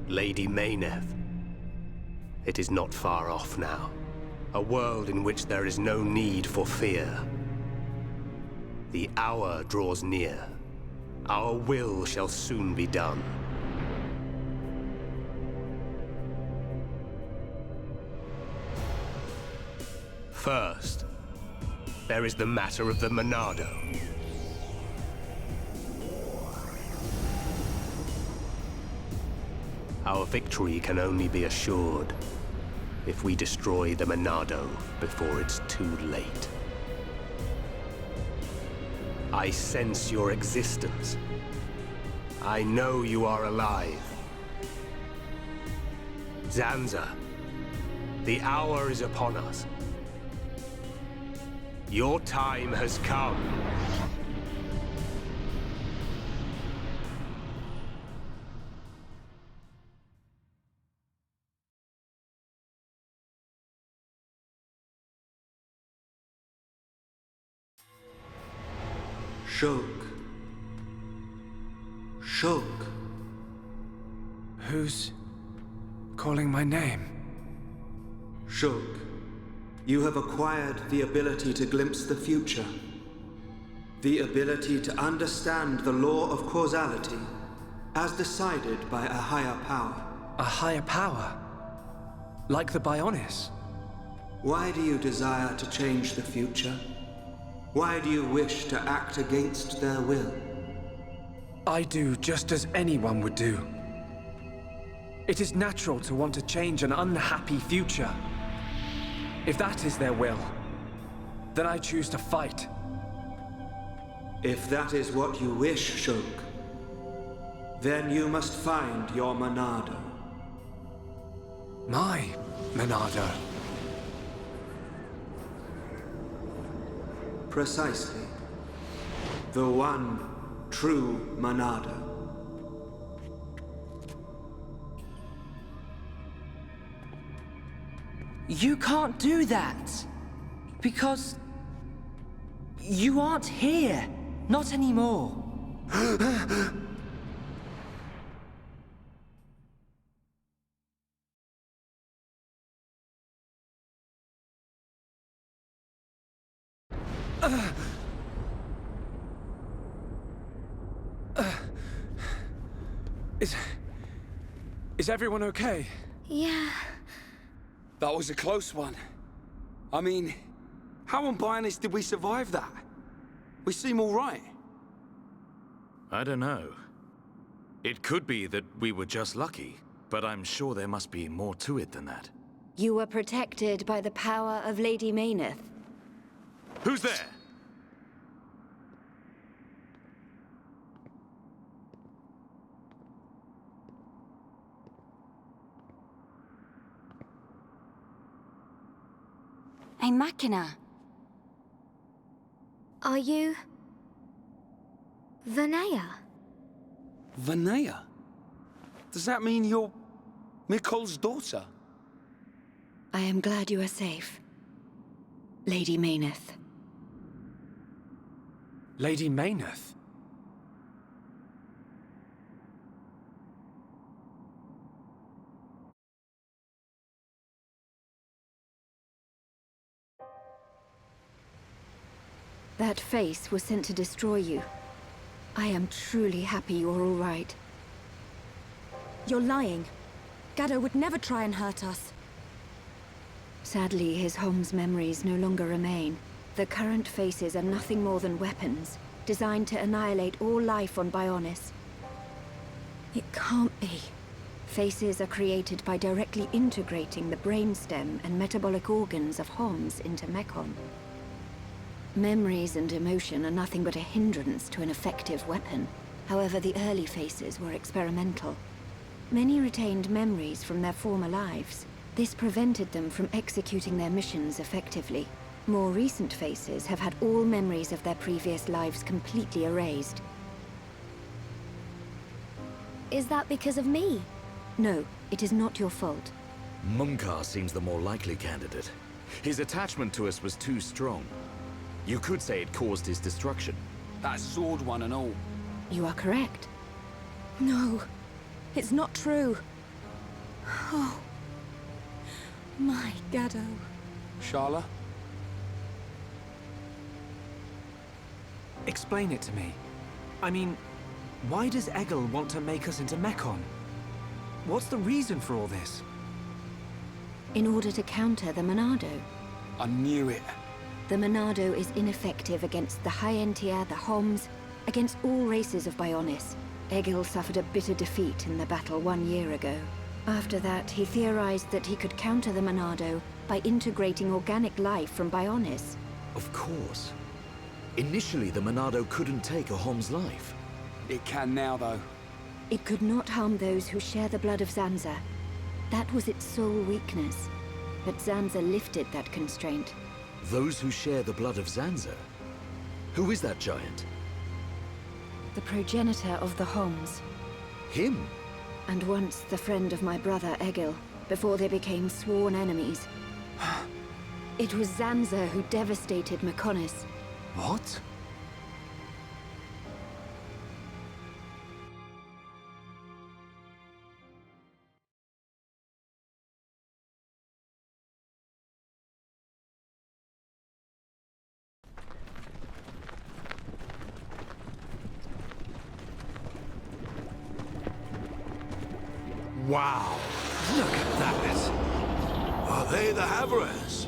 Lady Meyneth. It is not far off now. A world in which there is no need for fear. The hour draws near. Our will shall soon be done. First, there is the matter of the Monado. Our victory can only be assured if we destroy the Monado before it's too late. I sense your existence. I know you are alive. Zanza, the hour is upon us. Your time has come. Shulk. Who's calling my name? Shulk, you have acquired the ability to glimpse the future. The ability to understand the law of causality as decided by a higher power. A higher power? Like the Bionis? Why do you desire to change the future? Why do you wish to act against their will? I do just as anyone would do. It is natural to want to change an unhappy future. If that is their will, then I choose to fight. If that is what you wish, Shulk, then you must find your Monado. My Monado? Precisely. The one true Monado. You can't do that. Because... you aren't here. Not anymore. Is everyone okay? Yeah. That was a close one. I mean, how unbiased did we survive that? We seem all right. I don't know. It could be that we were just lucky, but I'm sure there must be more to it than that. You were protected by the power of Lady Meyneth. Who's there? A Machina. Are you... Vanea? Vanea? Does that mean you're Mikol's daughter? I am glad you are safe. Lady Meyneth. Lady Meyneth? That face was sent to destroy you. I am truly happy you're all right. You're lying. Gaddo would never try and hurt us. Sadly, his home's memories no longer remain. The current faces are nothing more than weapons, designed to annihilate all life on Bionis. It can't be. Faces are created by directly integrating the brainstem and metabolic organs of Homs into Mechon. Memories and emotion are nothing but a hindrance to an effective weapon. However, the early faces were experimental. Many retained memories from their former lives. This prevented them from executing their missions effectively. More recent faces have had all memories of their previous lives completely erased. Is that because of me? No, it is not your fault. Mumkar seems the more likely candidate. His attachment to us was too strong. You could say it caused his destruction. That sword one and all. You are correct. No, it's not true. Oh. My Gado. Shala? Explain it to me. I mean, why does Egil want to make us into Mechon? What's the reason for all this? In order to counter the Monado. I knew it. The Monado is ineffective against the Hyentia, the Homs, against all races of Bionis. Egil suffered a bitter defeat in the battle 1 year ago. After that, he theorized that he could counter the Monado by integrating organic life from Bionis. Of course. Initially, the Monado couldn't take a Hom's life. It can now, though. It could not harm those who share the blood of Zanza. That was its sole weakness. But Zanza lifted that constraint. Those who share the blood of Zanza? Who is that giant? The progenitor of the Homs. Him? And once the friend of my brother Egil, before they became sworn enemies. It was Zanza who devastated Mechonis. What? Wow, look at that! Are they the Haverers?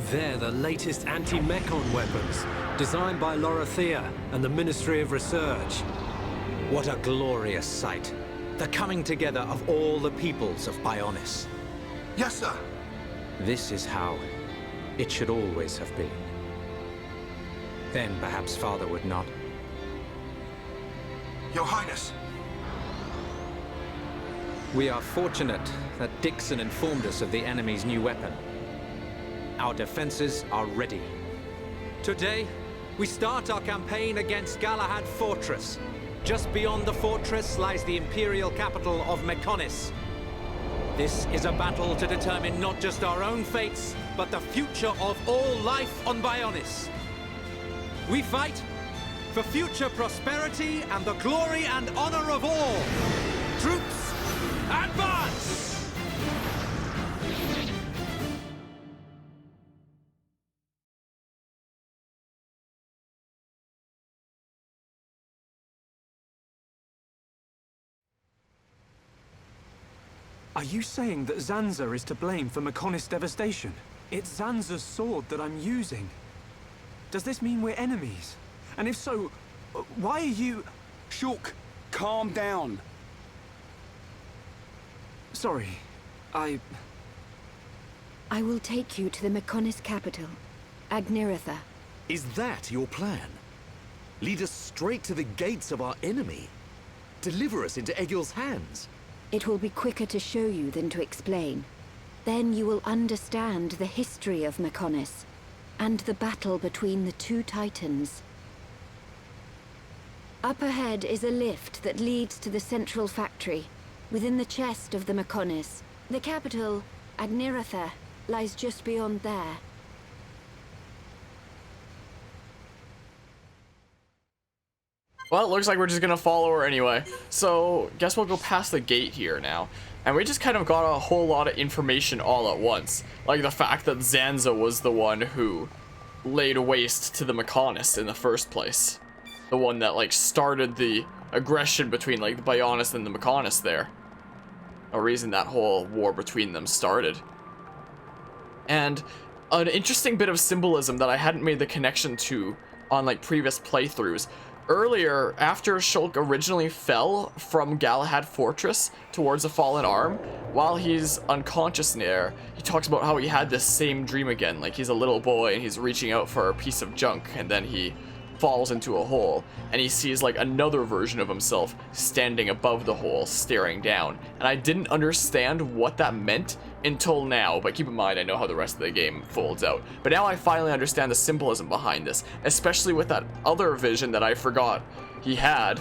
They're the latest anti-Mechon weapons, designed by Telethia and the Ministry of Research. What a glorious sight. The coming together of all the peoples of Bionis. Yes, sir. This is how it should always have been. Then perhaps Father would not. Your Highness. We are fortunate that Dixon informed us of the enemy's new weapon. Our defenses are ready. Today, we start our campaign against Galahad Fortress. Just beyond the fortress lies the imperial capital of Mechonis. This is a battle to determine not just our own fates, but the future of all life on Bionis. We fight for future prosperity and the glory and honor of all. Troops, advance! Are you saying that Zanza is to blame for Mechonis' devastation? It's Zanza's sword that I'm using. Does this mean we're enemies? And if so, why are you... Shulk, calm down. Sorry, I will take you to the Mechonis capital, Agniritha. Is that your plan? Lead us straight to the gates of our enemy? Deliver us into Egil's hands? It will be quicker to show you than to explain. Then you will understand the history of Mechonis, and the battle between the two titans. Up ahead is a lift that leads to the central factory, within the chest of the Mechonis. The capital, Agniritha, lies just beyond there. Well, it looks like we're just gonna follow her anyway. So, guess we'll go past the gate here now. And we just kind of got a whole lot of information all at once. Like the fact that Zanza was the one who laid waste to the Mechonis in the first place. The one that, like, started the aggression between, like, the Bionis and the Mechonis there. A reason that whole war between them started. And an interesting bit of symbolism that I hadn't made the connection to on, like, previous playthroughs. Earlier, after Shulk originally fell from Galahad Fortress towards the Fallen Arm, while he's unconscious there, he talks about how he had this same dream again, like he's a little boy and he's reaching out for a piece of junk, and then he falls into a hole, and he sees like another version of himself standing above the hole, staring down. And I didn't understand what that meant until now, but keep in mind I know how the rest of the game folds out. But now I finally understand the symbolism behind this, especially with that other vision that I forgot he had,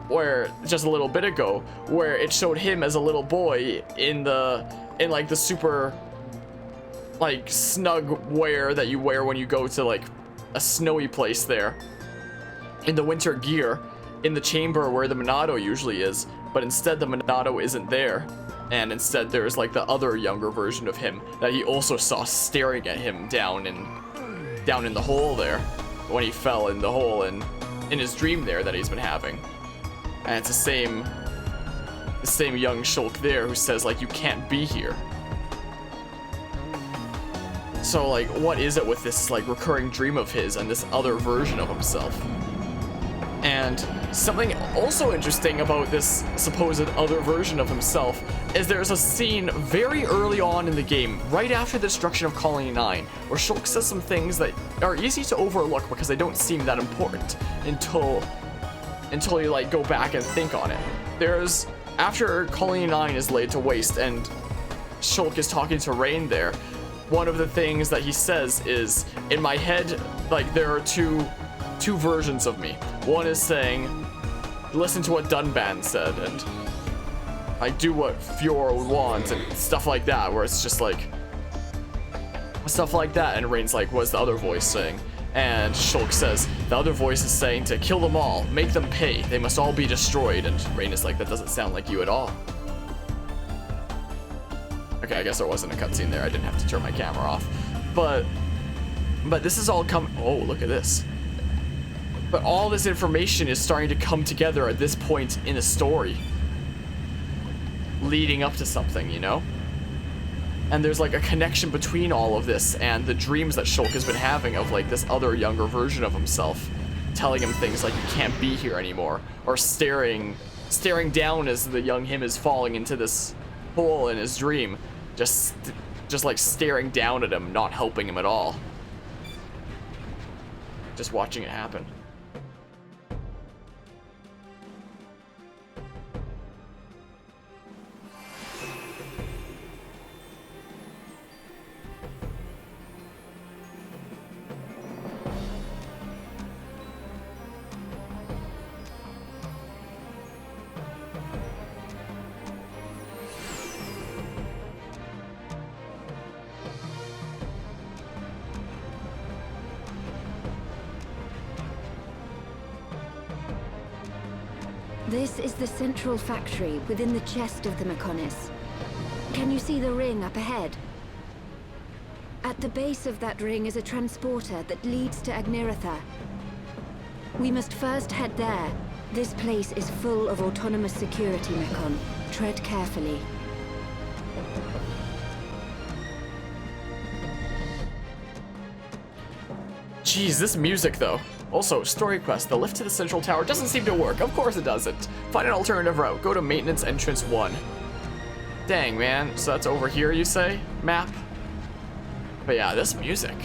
where just a little bit ago, where it showed him as a little boy in like the super like snug wear that you wear when you go to like a snowy place there, in the winter gear, in the chamber where the Monado usually is, but instead the Monado isn't there. And instead there's like the other younger version of him that he also saw staring at him down in the hole there when he fell in the hole in his dream there that he's been having. And it's the same young Shulk there who says like, you can't be here. So like, what is it with this like recurring dream of his and this other version of himself? And something also interesting about this supposed other version of himself is there's a scene very early on in the game, right after the destruction of Colony 9, where Shulk says some things that are easy to overlook because they don't seem that important until you like go back and think on it. There's, after Colony 9 is laid to waste and Shulk is talking to Rain there, one of the things that he says is, in my head, like there are two versions of me. One is saying, listen to what Dunban said, and I do what Fiora would want, and stuff like that, where it's just like, stuff like that, and Rain's like, what's the other voice saying? And Shulk says, the other voice is saying to kill them all, make them pay, they must all be destroyed, and Rain is like, that doesn't sound like you at all. Okay, I guess there wasn't a cutscene there, I didn't have to turn my camera off. But this is all oh, look at this. But all this information is starting to come together at this point in the story. Leading up to something, you know? And there's like a connection between all of this and the dreams that Shulk has been having of like this other younger version of himself. Telling him things like you can't be here anymore. Or staring down as the young him is falling into this hole in his dream. Just like staring down at him, not helping him at all. Just watching it happen. This is the central factory within the chest of the Mechonis. Can you see the ring up ahead? At the base of that ring is a transporter that leads to Agniritha. We must first head there. This place is full of autonomous security, Mechon. Tread carefully. Jeez, this music though. Also, story quest, the lift to the central tower doesn't seem to work. Of course it doesn't. Find an alternative route. Go to maintenance entrance 1. Dang, man. So that's over here, you say? Map? But yeah, this music.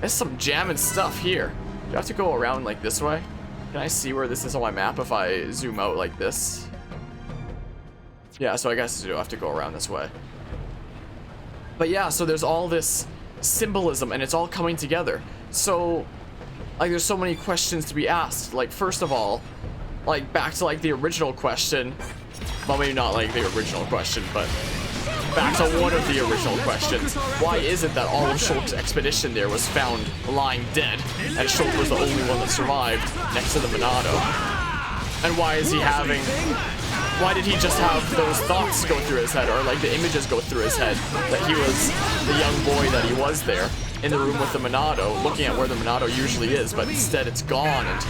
There's some jamming stuff here. Do I have to go around like this way? Can I see where this is on my map if I zoom out like this? Yeah, so I guess I do have to go around this way. But yeah, so there's all this symbolism and it's all coming together. So like there's so many questions to be asked. Like first of all, like back to like the original question, well maybe not like the original question, but back to one of the original questions. Why is it that all of Shulk's expedition there was found lying dead and Shulk was the only one that survived next to the Monado? And why is he having, why did he just have those thoughts go through his head, or like the images go through his head that he was the young boy that he was there in the room with the Monado, looking at where the Monado usually is, but instead it's gone, and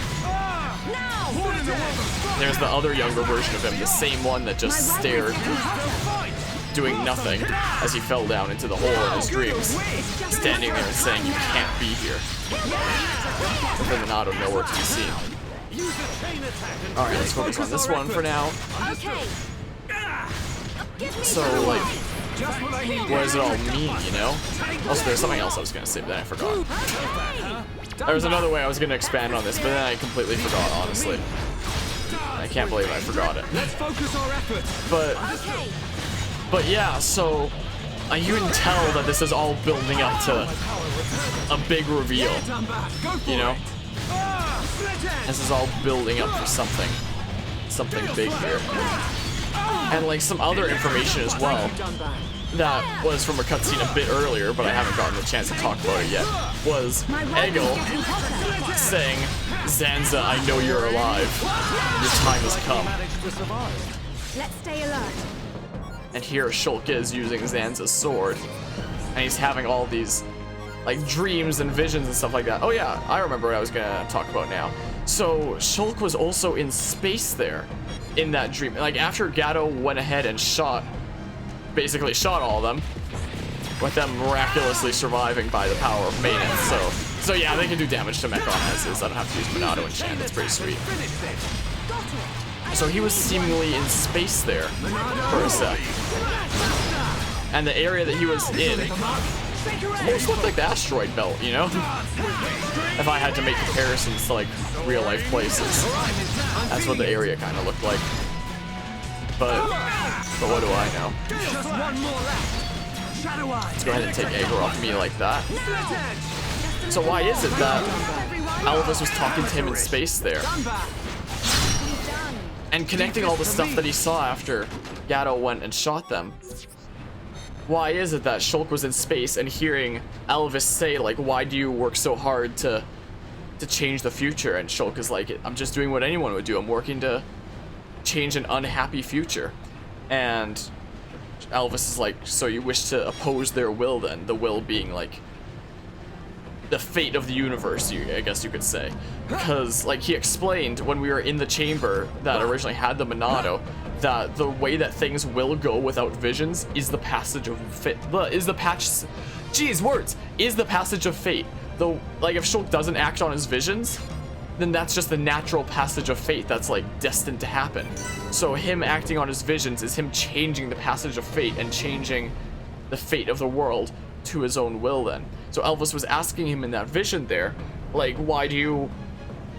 there's the other younger version of him, the same one that just stared, doing nothing as he fell down into the hole in his dreams, standing there and saying, you can't be here. With the Monado nowhere to be seen. Alright, let's focus on this one for now. So, like, what does it all mean, you know? Also, there's something else I was gonna say, but then I forgot. There was another way I was gonna expand on this, but then I completely forgot, honestly. I can't believe I forgot it. But yeah, so you can tell that this is all building up to a big reveal, you know? This is all building up for something big here. And like some other information as well that was from a cutscene a bit earlier, but I haven't gotten the chance to talk about it yet, was Egil saying, Zanza, I know you're alive. Your time has come. Let's stay alert. And here Shulk is using Zanza's sword. And he's having all these, like, dreams and visions and stuff like that. Oh yeah, I remember what I was gonna talk about now. So Shulk was also in space there in that dream. Like, after Gato went ahead and basically shot all of them, with them miraculously surviving by the power of maintenance. So yeah, they can do damage to Mechon as is. I don't have to use Monado enchant. That's pretty sweet. So he was seemingly in space there for a sec. And the area that he was in almost looked like the asteroid belt, you know? If I had to make comparisons to, like, real life places. That's what the area kind of looked like. But what do I know? Let's go ahead and take Aegir off me like that. So why is it that Elvis was talking to him in space there? And connecting all the stuff that he saw after Gato went and shot them. Why is it that Shulk was in space and hearing Elvis say, like, why do you work so hard to change the future? And Shulk is like, I'm just doing what anyone would do. I'm working to change an unhappy future. And Elvis is like, so you wish to oppose their will then? The will being, like, the fate of the universe, I guess you could say. Because, like, he explained when we were in the chamber that originally had the Monado, that the way that things will go without visions is the passage of fate. Is the passage of fate. Though, like, if Shulk doesn't act on his visions, then that's just the natural passage of fate that's, like, destined to happen. So him acting on his visions is him changing the passage of fate and changing the fate of the world to his own will then. So Elvis was asking him in that vision there, like, why do you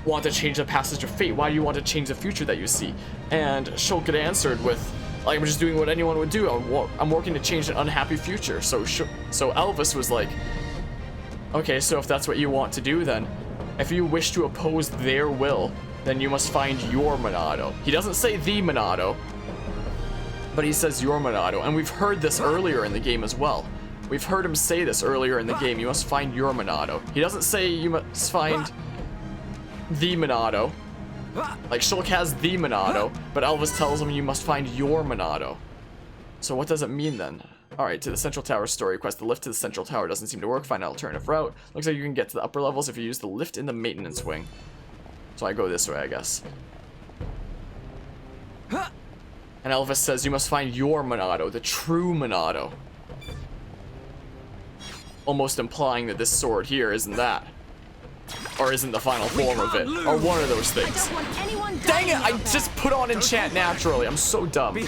want to change the passage of fate? Why do you want to change the future that you see? And Shulk had answered with, like, I'm just doing what anyone would do. I'm working to change an unhappy future. So Elvis was like, okay, so if that's what you want to do then, if you wish to oppose their will, then you must find your Monado. He doesn't say the Monado, but he says your Monado. And we've heard this earlier in the game as well. We've heard him say this earlier in the game. You must find your Monado. He doesn't say you must find the Monado. Like, Shulk has the Monado, but Elvis tells him you must find your Monado. So what does it mean then? Alright, to the Central Tower story quest. The lift to the Central Tower doesn't seem to work. Find an alternative route. Looks like you can get to the upper levels if you use the lift in the maintenance wing. So I go this way, I guess. And Elvis says you must find your Monado, the true Monado. Almost implying that this sword here isn't that. Or isn't the final form of it. Or one of those things. Dang it, I just put on enchant naturally. I'm so dumb. But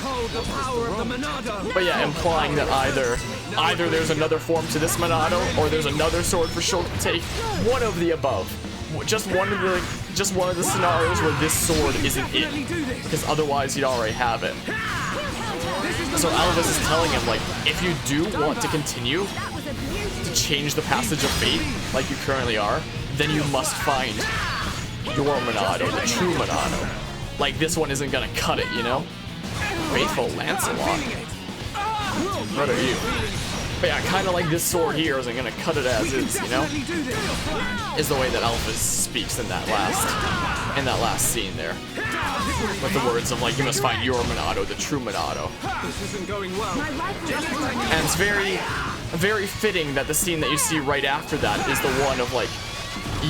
yeah, implying that either there's another form to this Monado, or there's another sword for Shulk to take. One of the above. Just one of the scenarios where this sword isn't it. Because otherwise he'd already have it. So Elvis is telling him, like, if you do want to continue to change the passage of fate, like you currently are, then you must find your Monado, the true Monado. Like, this one isn't gonna cut it, you know? Faithful Lancelot. What are you? But yeah, kind of like this sword here isn't gonna cut it as is, you know? Is the way that Elvis speaks in that last scene there. With the words of, like, you must find your Monado, the true Monado. And it's very, very fitting that the scene that you see right after that is the one of, like,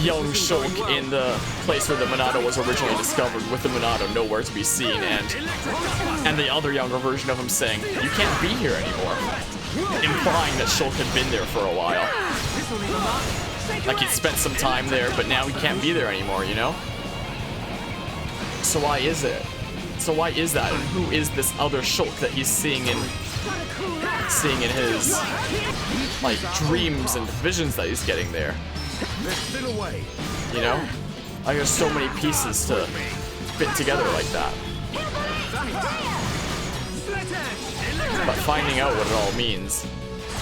young Shulk in the place where the Monado was originally discovered, with the Monado nowhere to be seen, and the other younger version of him saying, you can't be here anymore. Implying that Shulk had been there for a while. Like, he'd spent some time there, but now he can't be there anymore, you know? So why is it? So why is that? And who is this other Shulk that he's seeing in his, like, dreams and visions that he's getting there? You know? Like, there's so many pieces to fit together like that. But finding out what it all means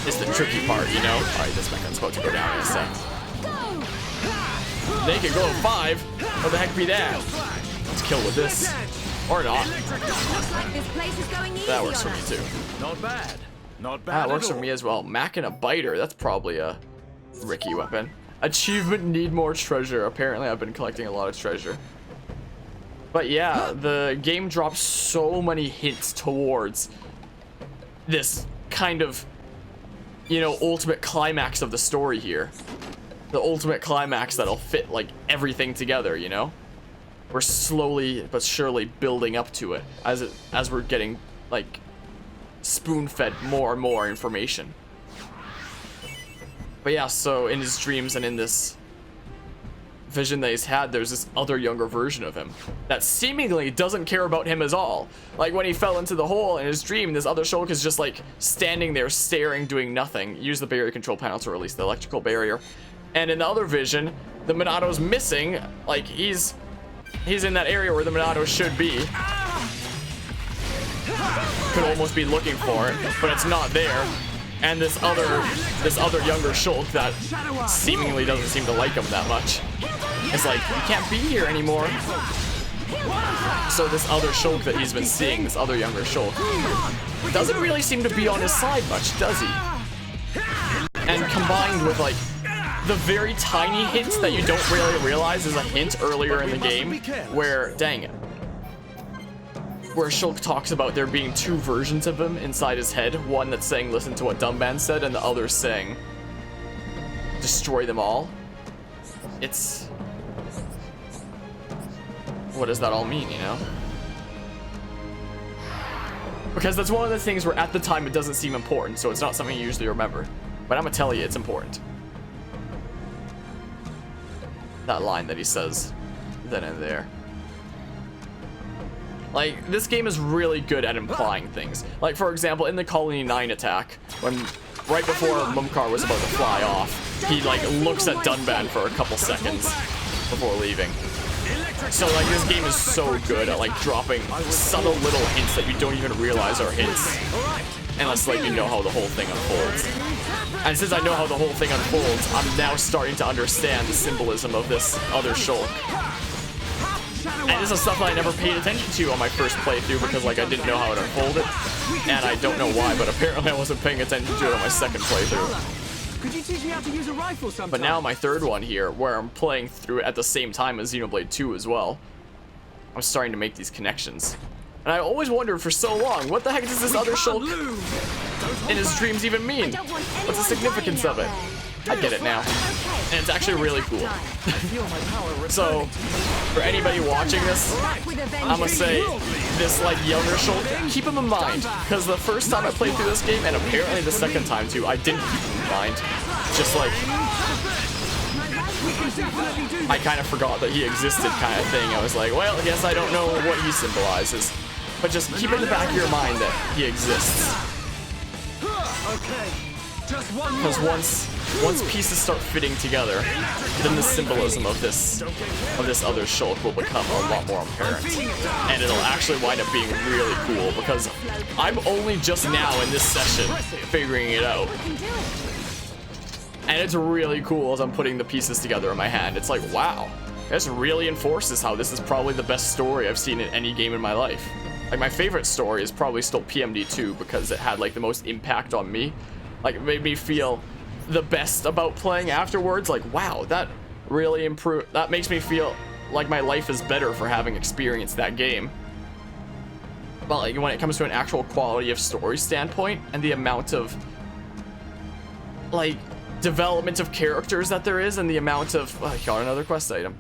is the tricky part, you know? Alright, this Mechon's about to go down in a sec. Naked glow 5? What the heck be that? Let's kill with this. Or not. That works for me too. Not bad. Not bad. That works for me as well. Mac and a biter. That's probably a Ricky weapon. Achievement, need more treasure. Apparently I've been collecting a lot of treasure. But yeah, the game drops so many hints towards this kind of, you know, ultimate climax of the story here. The ultimate climax that'll fit like everything together, you know? We're slowly but surely building up to it as we're getting like spoon-fed more and more information. But yeah, so in his dreams and in this vision that he's had, there's this other younger version of him that seemingly doesn't care about him at all. Like when he fell into the hole in his dream, this other Shulk is just like standing there staring, doing nothing. Use the barrier control panel to release the electrical barrier. And in the other vision, the Monado's missing. Like he's in that area where the Monado should be. Could almost be looking for it, but it's not there. And this other younger Shulk that seemingly doesn't seem to like him that much is like, you can't be here anymore. So this other Shulk that he's been seeing, this other younger Shulk, doesn't really seem to be on his side much, does he? And combined with like the very tiny hints that you don't really realize is a hint earlier in the game, where, dang it, where Shulk talks about there being two versions of him inside his head, one that's saying listen to what Dunban said, and the other saying destroy them all. It's, what does that all mean, you know? Because that's one of the things where at the time it doesn't seem important, so it's not something you usually remember. But I'm gonna tell you it's important. That line that he says then and there. Like, this game is really good at implying things. Like, for example, in the Colony 9 attack, when right before Mumkar was about to fly off, he like looks at Dunban for a couple seconds before leaving. So like this game is so good at like dropping subtle little hints that you don't even realize are hints, unless like you know how the whole thing unfolds. And since I know how the whole thing unfolds, I'm now starting to understand the symbolism of this other Shulk. And this is stuff that I never paid attention to on my first playthrough because like I didn't know how it unfolded, and I don't know why, but apparently I wasn't paying attention to it on my second playthrough. Could you teach me how to use a rifle sometime? But now my third one here, where I'm playing through it at the same time as Xenoblade 2 as well, I'm starting to make these connections. And I always wondered for so long, what the heck does this other Shulk in his dreams even mean? What's the significance of it? I get it now. And it's actually really cool. So, for anybody watching this, I'm gonna say, this like younger Shulk, keep him in mind. Because the first time I played through this game, and apparently the second time too, I didn't keep him in mind. Just like, I kind of forgot that he existed kind of thing. I was like, well, I guess I don't know what he symbolizes. But just keep in the back of your mind that he exists. Because once pieces start fitting together, then the symbolism of this other Shulk will become a lot more apparent. And it'll actually wind up being really cool because I'm only just now in this session figuring it out. And it's really cool as I'm putting the pieces together in my hand. It's like, wow, this really enforces how this is probably the best story I've seen in any game in my life. Like, my favorite story is probably still PMD2 because it had like the most impact on me. Like, it made me feel the best about playing afterwards. Like, wow, that really improved. That makes me feel like my life is better for having experienced that game. But like, when it comes to an actual quality of story standpoint and the amount of like development of characters that there is, and the amount of got another quest item.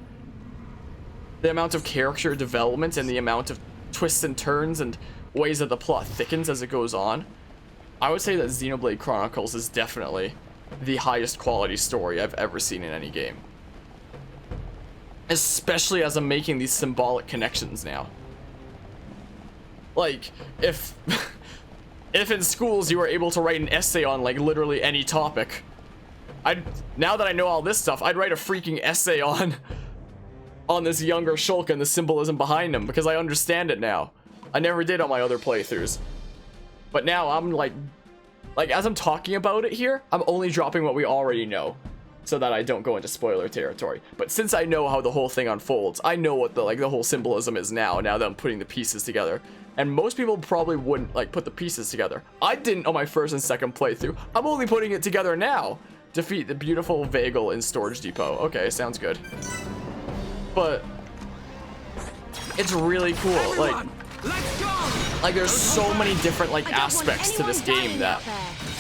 The amount of character development and the amount of twists and turns and ways that the plot thickens as it goes on, I would say that Xenoblade Chronicles is definitely the highest quality story I've ever seen in any game. Especially as I'm making these symbolic connections now. Like, if in schools you were able to write an essay on like literally any topic, now that I know all this stuff, I'd write a freaking essay on this younger Shulk and the symbolism behind him because I understand it now. I never did on my other playthroughs. But now I'm like as I'm talking about it here, I'm only dropping what we already know so that I don't go into spoiler territory. But since I know how the whole thing unfolds, I know what the whole symbolism is now that I'm putting the pieces together. And most people probably wouldn't like put the pieces together. I didn't on my first and second playthrough. I'm only putting it together now. Defeat the beautiful Vagel in Storage Depot. Okay, sounds good. But it's really cool. Like, Like, there's so many different, like, aspects to this game that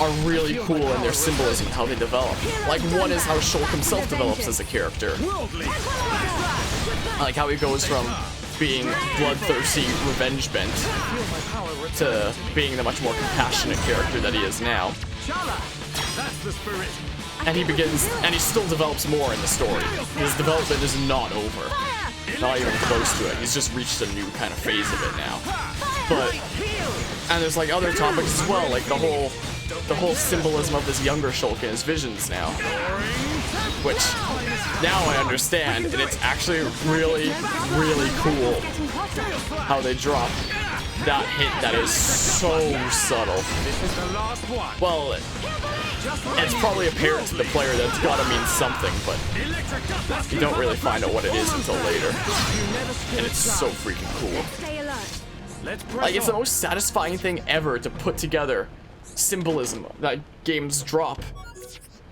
are really cool in their symbolism, how they develop. Like, one is how Shulk himself develops as a character. Like, how he goes from being bloodthirsty, revenge-bent, to being the much more compassionate character that he is now. And he still develops more in the story. His development is not over. Not even close to it. He's just reached a new kind of phase of it now. But, and there's like other topics as well, like the whole symbolism of this younger Shulk and his visions now. Which, now I understand, and it's actually really, really cool how they drop that hit that is so subtle. Well, it's probably apparent to the player that it's gotta mean something, but you don't really find out what it is until later. And it's so freaking cool. Like, it's the most satisfying thing ever to put together symbolism that games drop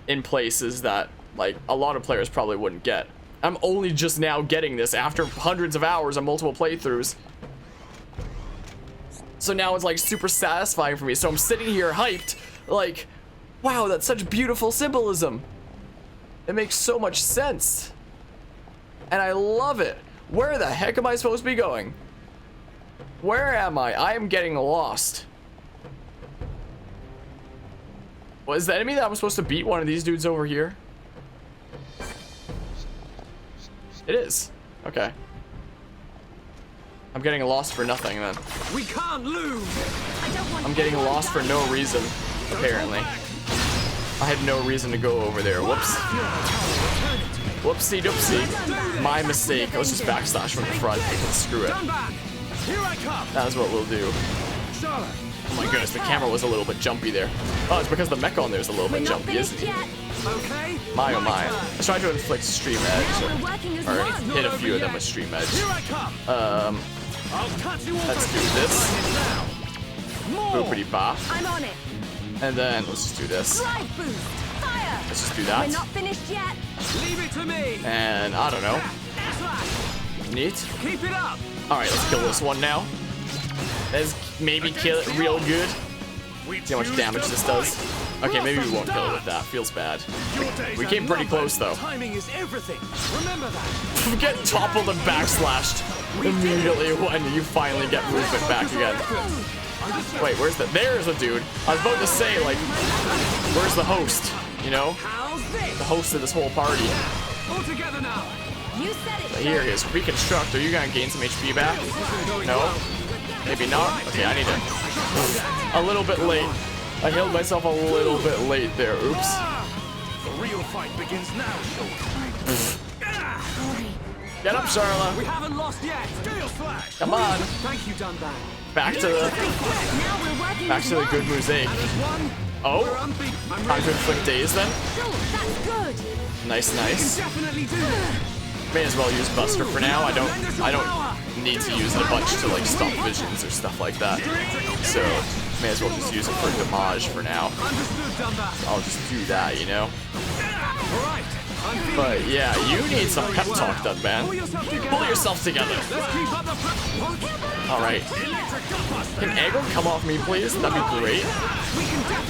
in places that, like, a lot of players probably wouldn't get. I'm only just now getting this after hundreds of hours and multiple playthroughs. So now it's like super satisfying for me. So I'm sitting here hyped, like, wow, that's such beautiful symbolism. It makes so much sense. And I love it. Where the heck am I supposed to be going? Where am I? I am getting lost. Was the enemy that I'm supposed to beat one of these dudes over here? It is. Okay. I'm getting lost for nothing then. We can't lose. I'm getting lost for no reason, apparently. I had no reason to go over there. Whoops. Whoopsie doopsie. My mistake. Let's just backslash from the front. Screw it. That is what we'll do. Oh my goodness, the camera was a little bit jumpy there. Oh, it's because the Mechon there's a little bit jumpy, isn't he? My oh my. Let's try to inflict stream edge. Or hit a few of them with stream edge. Let's do this. Boopity bop. And then let's just do this. Let's just do that. And I don't know. Neat. Alright, let's kill this one now. Let's maybe kill it real good. See how much damage this does. Okay, maybe we won't kill it with that. Feels bad. We came pretty close though. Get toppled and backslashed immediately when you finally get movement back again. Wait, where's the? There's a dude. I was about to say, like, where's the host? You know, the host of this whole party. But here he is. Reconstruct. Are you gonna gain some HP back? No. Maybe not. Okay, I need to. A little bit late. I healed myself a little bit late there. Oops. The real fight begins now, Get up, Charla. We haven't lost yet. Come on. Thank you, Dunban. Back to the good mosaic. Oh, time to inflict daze then. Nice, nice. May as well use Buster for now. I don't need to use it a bunch to like stop visions or stuff like that. So may as well just use it for damage for now. I'll just do that, you know. But yeah, you need some pep talk, Dunban. Pull yourself together. Alright. Can aggro come off me, please? That'd be great.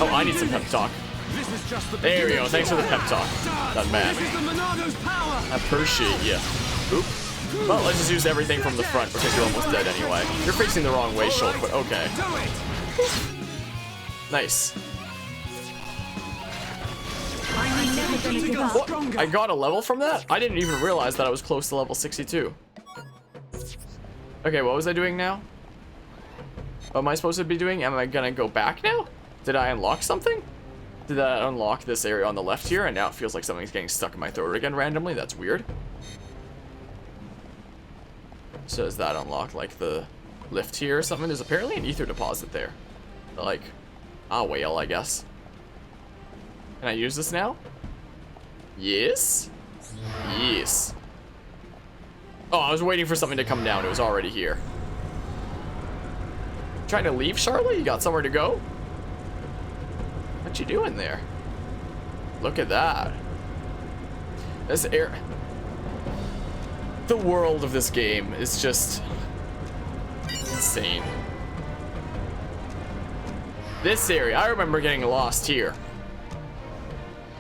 Oh, I need some pep talk. There we go. Thanks for the pep talk, Dunban. I appreciate you. Oop. Well, let's just use everything from the front because you're almost dead anyway. You're facing the wrong way, Shulk, but okay. Nice. What? I got a level from that? I didn't even realize that I was close to level 62. Okay, what was I doing now? What am I supposed to be doing? Am I gonna go back now? Did I unlock something? Did I unlock this area on the left here? And now it feels like something's getting stuck in my throat again randomly. That's weird. So does that unlock like the lift here or something? There's apparently an ether deposit there. Like, a whale, I guess. Can I use this now? Yes? Yes. Oh, I was waiting for something to come down. It was already here. Trying to leave, Charlotte? You got somewhere to go? What you doing there? Look at that. This air... The world of this game is just... insane. This area, I remember getting lost here.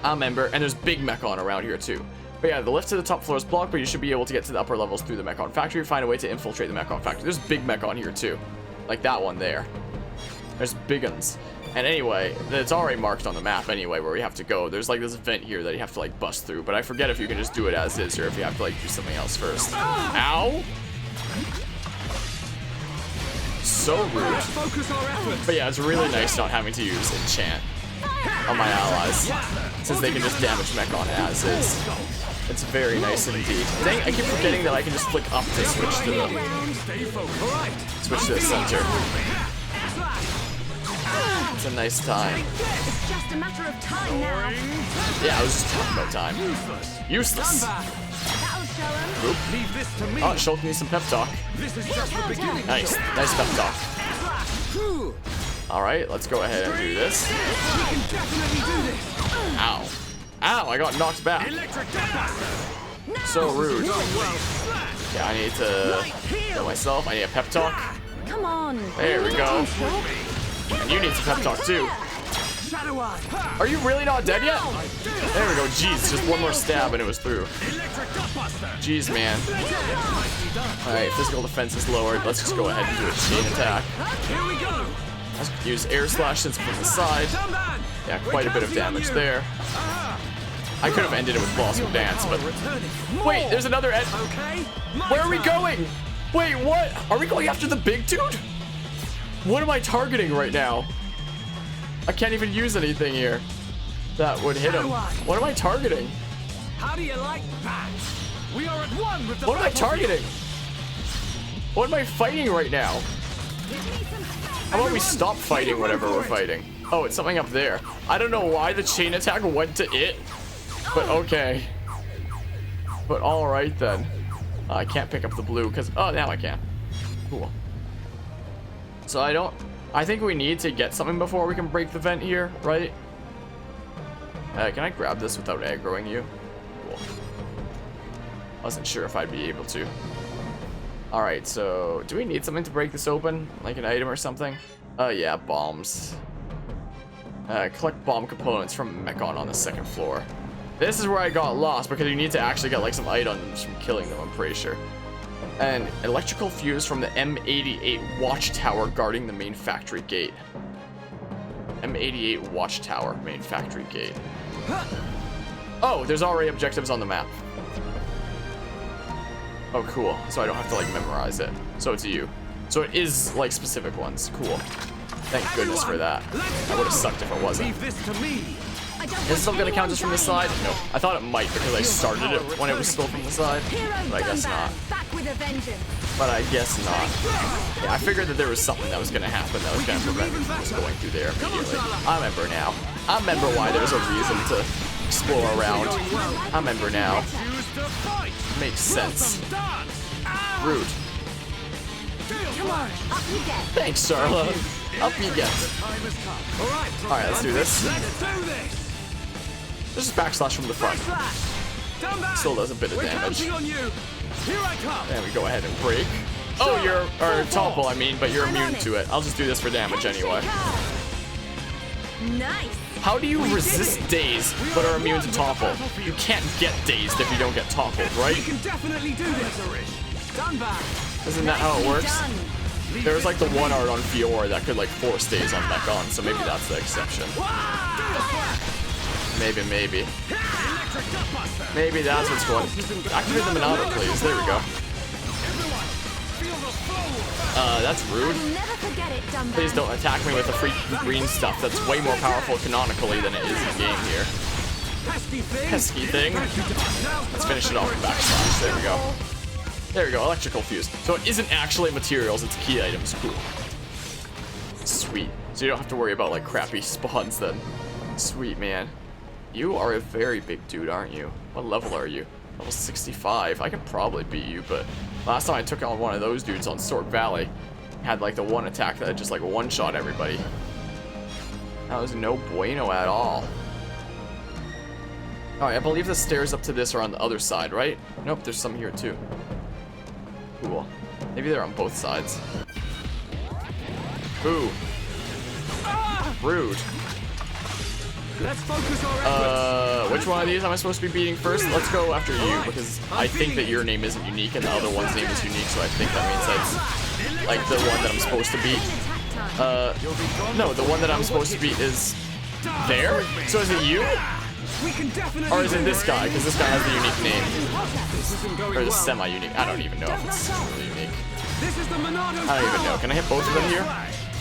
I remember, and there's big Mechon around here too. But yeah, the lift to the top floor is blocked, but you should be able to get to the upper levels through the Mechon factory. Find a way to infiltrate the Mechon factory. There's big Mechon here too. Like that one there. There's big ones. And anyway, it's already marked on the map anyway where we have to go. There's like this vent here that you have to like bust through, but I forget if you can just do it as is or if you have to like do something else first. Ow! So rude. But yeah, it's really nice not having to use enchant on my allies, since they can just damage Mechon as is. It's very nice indeed. Dang, I keep forgetting that I can just flick up to switch to the center. It's a nice time. It's just a matter of time now. Yeah, I was just talking about time. Useless. Oop. Oh, Shulk needs some pep talk. Nice. Nice pep talk. Alright, let's go ahead and do this. Ow. Ow, I got knocked back. So rude. Yeah, I need to heal myself. I need a pep talk. Come on. There we go. And you need some pep talk too. Are you really not dead yet? There we go. Jeez, just one more stab and it was through. Jeez, man. Alright, physical defense is lowered. Let's just go ahead and do a chain attack. Let's use air slash since from the side. Yeah, quite a bit of damage there. I could have ended it with Blossom Dance, but... Wait, there's another end. Where are we going? Wait, what? Are we going after the big dude? What am I targeting right now? I can't even use anything here that would hit him. What am I targeting? How do you like that? We are at one with the What am I targeting? What am I fighting right now? How about we stop fighting whatever we're fighting? Oh, it's something up there. I don't know why the chain attack went to it, but okay. But alright then. I can't pick up the blue because... Oh, now I can. Cool. So I think we need to get something before we can break the vent here, right? Can I grab this without aggroing you? Cool. Wasn't sure if I'd be able to. Alright, so do we need something to break this open? Like an item or something? Yeah, bombs. Collect bomb components from Mechon on the second floor. This is where I got lost because you need to actually get like some items from killing them, I'm pretty sure. An electrical fuse from the M88 watchtower guarding the main factory gate. M88 watchtower, main factory gate. Oh, there's already objectives on the map. Oh, cool. So I don't have to, like, memorize it. So it's you. So it is, like, specific ones. Cool. Thank goodness for that. That would have sucked if it wasn't. Is this still gonna count just from the side? Nope. I thought it might because I started it when it was still from the side. But I guess not. But I guess not. Yeah, I figured that there was something that was gonna happen that was gonna prevent me from just going through there immediately. I remember now. I remember why there's a reason to explore around. I remember now. Makes sense. Rude. Thanks, Charla. Up you get. Alright, let's do this. Let's just backslash from the front. Still does a bit of damage. And we go ahead and break. Oh, or topple, I mean, but you're immune to it. I'll just do this for damage anyway. How do you resist daze but are immune to topple? You can't get dazed if you don't get toppled, right? Isn't that how it works? There was like the one art on Fiora that could like force daze on Mechon, so maybe that's the exception. Maybe. Maybe that's what's going. Activate the Monado, please. There we go. That's rude. Please don't attack me with the free green stuff. That's way more powerful canonically than it is in game here. Pesky thing. Let's finish it off with backslash. There we go. There we go. Electrical fuse. So it isn't actually materials. It's key items. Cool. Sweet. So you don't have to worry about like crappy spawns then. Sweet, man. You are a very big dude, aren't you? What level are you? Level 65. I could probably beat you, but last time I took on one of those dudes on Stork Valley, had like the one attack that just like one-shot everybody. That was no bueno at all. Alright, I believe the stairs up to this are on the other side, right? Nope, there's some here too. Cool. Maybe they're on both sides. Ooh. Rude. Let's focus our Which one of these am I supposed to be beating first? Let's go after you, because I think that your name isn't unique and the other one's name is unique, so I think that means that's like the one that I'm supposed to beat. No, the one that I'm supposed to beat is there? So is it you? Or is it this guy? Because this guy has the unique name. Or the semi-unique. I don't even know if it's really unique. I don't even know. Can I hit both of them here?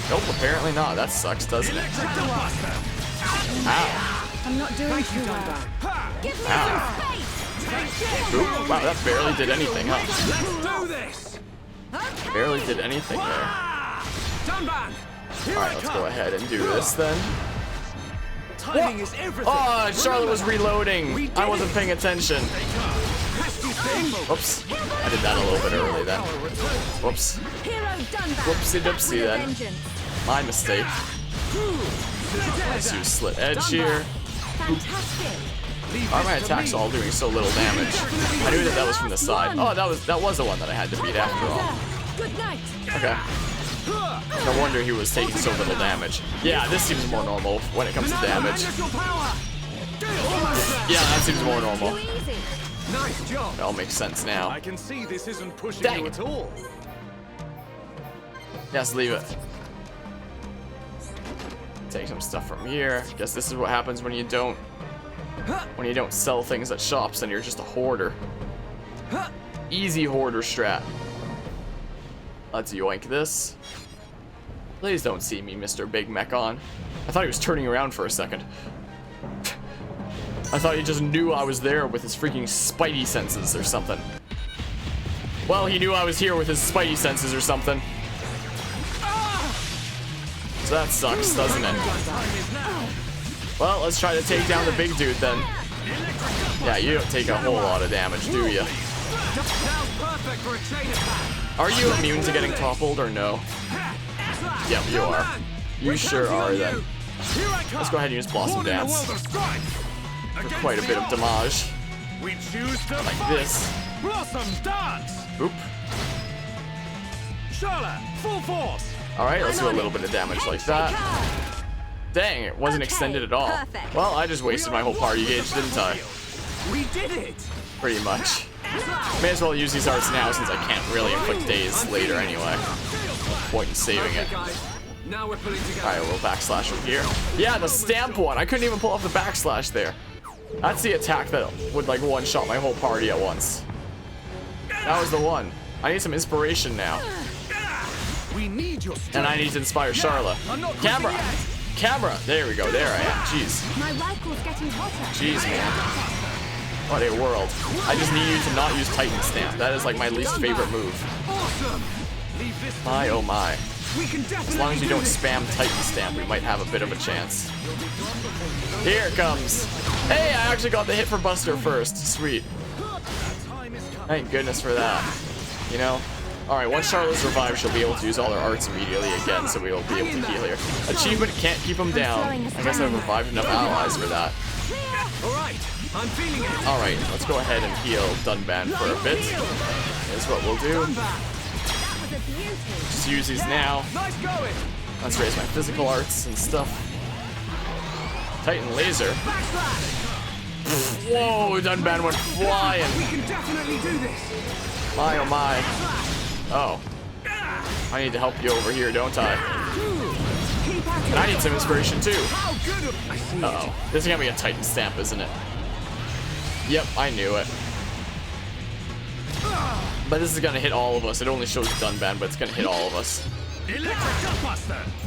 Nope, apparently not. That sucks, doesn't it? Ow. I'm not doing too well. Give me some space. Ooh, wow, that barely did anything, huh? Let's do this. Barely did anything there. Alright, let's go ahead and do this then. Timing is everything. Oh, Charlotte was reloading. I wasn't paying attention. Oops. I did that a little bit early then. Whoops. Whoopsie doopsie then. My mistake. Let's use Slit Edge here. Why are my attacks all doing so little damage? I knew that that was from the side. Oh, that was the one that I had to beat after all. Okay. No wonder he was taking so little damage. Yeah, this seems more normal when it comes to damage. Yeah, that seems more normal. Nice job. It all makes sense now. I can see this isn't pushing Dang you it. at all. Yes, leave it. Take some stuff from here. Guess this is what happens when you don't sell things at shops and you're just a hoarder. Easy hoarder strat. Let's yoink this. Please don't see me, Mr. Big Mechon. I thought he was turning around for a second. I thought he just knew I was there with his freaking spidey senses or something. Well, he knew I was here with his spidey senses or something. So that sucks, doesn't it? Well, let's try to take down the big dude then. Yeah, you don't take a whole lot of damage, do you? Are you immune to getting toppled or no? Yep, you are. You sure are then. Let's go ahead and use Blossom Dance for quite a bit of damage. Like this. Oop. Alright, let's do a little bit of damage like that. Dang, it wasn't extended at all. Well, I just wasted my whole party gauge, didn't I? We did it. Pretty much. May as well use these arts now since I can't really inflict days later anyway. No point in saving it. Alright, a little backslash from here. Yeah, the stamp one. I couldn't even pull off the backslash there. That's the attack that would like one-shot my whole party at once. That was the one. I need some inspiration now. And I need to inspire Charla. Camera! Camera! There we go. There I am. Jeez. My rifle's getting hotter. Jeez, man. What a world. I just need you to not use Titan Stamp. That is like my least favorite move. My oh my. As long as you don't spam Titan Stamp, we might have a bit of a chance. Here it comes. Hey, I actually got the hit for Buster first. Sweet. Thank goodness for that. You know? Alright, once Charlotte's revived, she'll be able to use all her arts immediately again, so we'll be able to heal here. Achievement can't keep him down. I guess I've revived enough allies for that. Alright, let's go ahead and heal Dunban for a bit. Here's what we'll do. Just use these now. Let's raise my physical arts and stuff. Titan Laser. Whoa, Dunban went flying. My oh my. Oh. I need to help you over here, don't I? And I need some inspiration too. Uh-oh. This is gonna be a Titan Stamp, isn't it? Yep, I knew it. But this is gonna hit all of us. It only shows Dunban, but it's gonna hit all of us.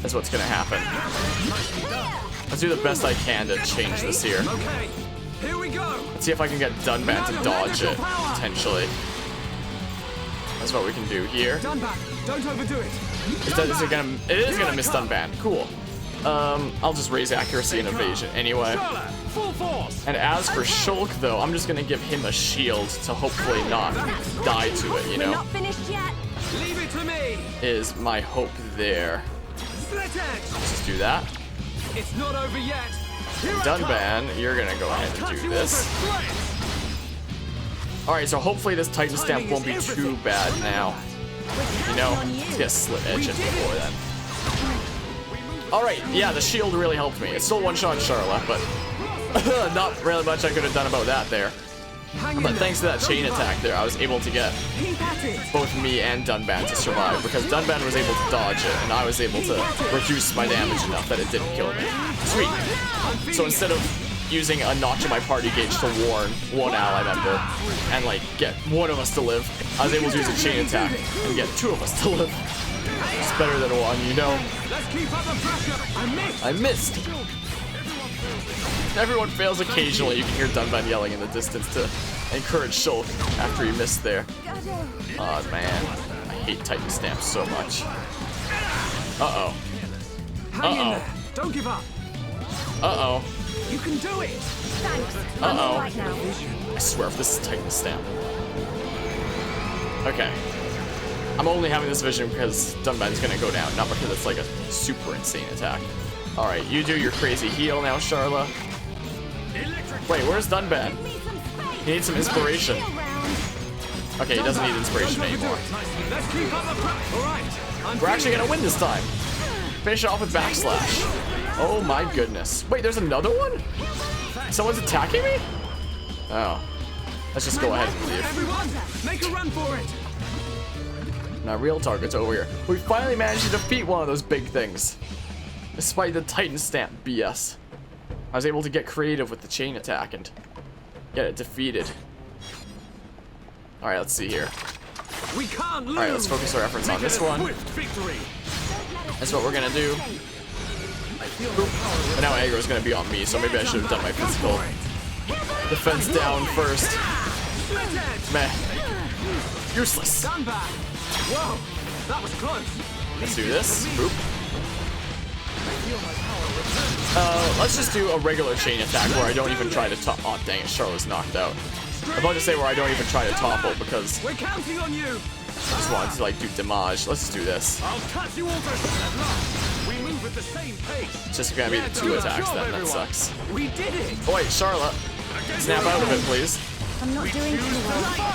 That's what's gonna happen. Let's do the best I can to change this here. Let's see if I can get Dunban to dodge it, potentially. That's what we can do here. Don't overdo it. It is gonna miss Dunban. Cool. I'll just raise accuracy and evasion anyway. And as for Shulk, though, I'm just gonna give him a shield to hopefully not die to it, you know? Leave it to me. Is my hope there. Let's just do that. It's not over yet. Dunban, you're gonna go ahead and do this. Alright, so hopefully this Titan Stamp won't be too bad now. You know, let's get Slit Edge in before then. Alright, yeah, the shield really helped me. It still one-shot Charlotte, but not really much I could have done about that there. But thanks to that chain attack there, I was able to get both me and Dunban to survive, because Dunban was able to dodge it, and I was able to reduce my damage enough that it didn't kill me. Sweet. So instead of using a notch in my party gauge to warn one ally member and like get one of us to live, I was able to use a chain attack and get two of us to live. It's better than one, you know. I missed. Everyone fails occasionally. You can hear Dunban yelling in the distance to encourage Shulk after he missed there. Oh man, I hate Titan Stamp so much. Uh-oh. Uh-oh. Don't give up. Uh-oh. You can do it. Thanks. Uh-oh. Right now. I swear if this is Titan Stamp. Okay. I'm only having this vision because Dunban's gonna go down, not because it's like a super insane attack. Alright, you do your crazy heal now, Charla. Wait, where's Dunban? He needs some inspiration. Okay, he doesn't need inspiration anymore. We're actually gonna win this time. Finish it off with backslash. Oh my goodness. Wait, there's another one? Someone's attacking me? Oh. Let's just go ahead and leave. Everyone, make a run for it. Now, real target's over here. We finally managed to defeat one of those big things. Despite the Titan Stamp BS. I was able to get creative with the chain attack and get it defeated. Alright, let's see here. We can't lose. Alright, let's focus our efforts on this one. That's what we're gonna do. But now aggro's gonna be on me, so maybe I should have done my physical defense down first. Meh. Useless. Whoa, that was close. Let's do this. Boop. Let's just do a regular chain attack where I don't even try to top. Oh dang it, Charlotte's knocked out. I'm about to say where I don't even try to topple because we're counting on you. I just wanted to like do damage. Let's just do this. I'll cut you over. At last, we move at the same pace. It's just gonna be the two attacks then. That sucks. We did it. Oh wait, Charlotte, snap out of it, please. I'm not doing too well.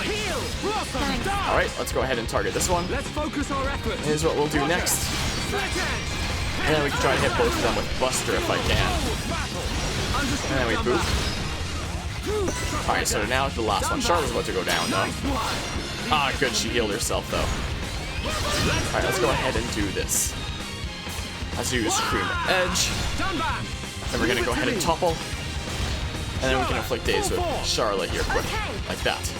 Alright, let's go ahead and target this one. Let's focus our efforts. Here's what we'll do next. And then we can try to hit both of them with Buster if I can. And then we boop. Alright, so now it's the last one. Charlotte's about to go down though. Ah, good, she healed herself though. Alright, let's go ahead and do this. Let's use Scream Edge. Then we're gonna go ahead and topple. And then we can inflict daze with Charlotte here quick. Like that.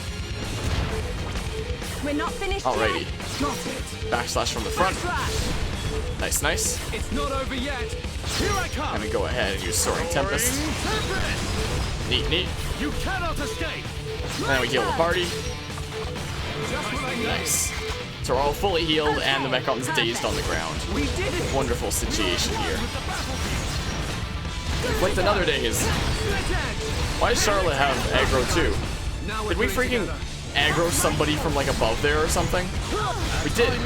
We're not finished Alrighty. yet. Backslash from the front. Nice, nice. It's not over yet. Here I come. And we go ahead and use Soaring Tempest. Neat, neat. You cannot escape. And then we heal the party. Nice. So we're all fully healed and the Mechon's dazed on the ground. We did it. Wonderful situation here. Inflict another daze. Why does Charlotte have aggro too? Did we freaking aggro somebody from like above there or something? We did.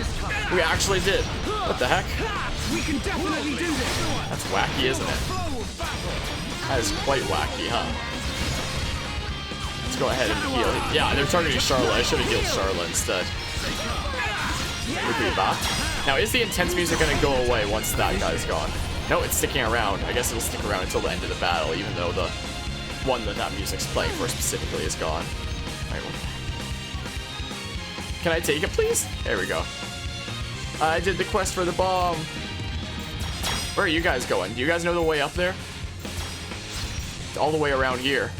We actually did. What the heck? We can definitely do this. That's wacky, isn't it? That is quite wacky, huh? Let's go ahead and heal. Yeah, they're targeting Charlotte. I should have healed Charlotte instead. Now, is the intense music going to go away once that guy's gone? No, it's sticking around. I guess it'll stick around until the end of the battle, even though the one that music's playing for specifically is gone. Can I take it, please? There we go. I did the quest for the bomb. Where are you guys going? Do you guys know the way up there? It's all the way around here.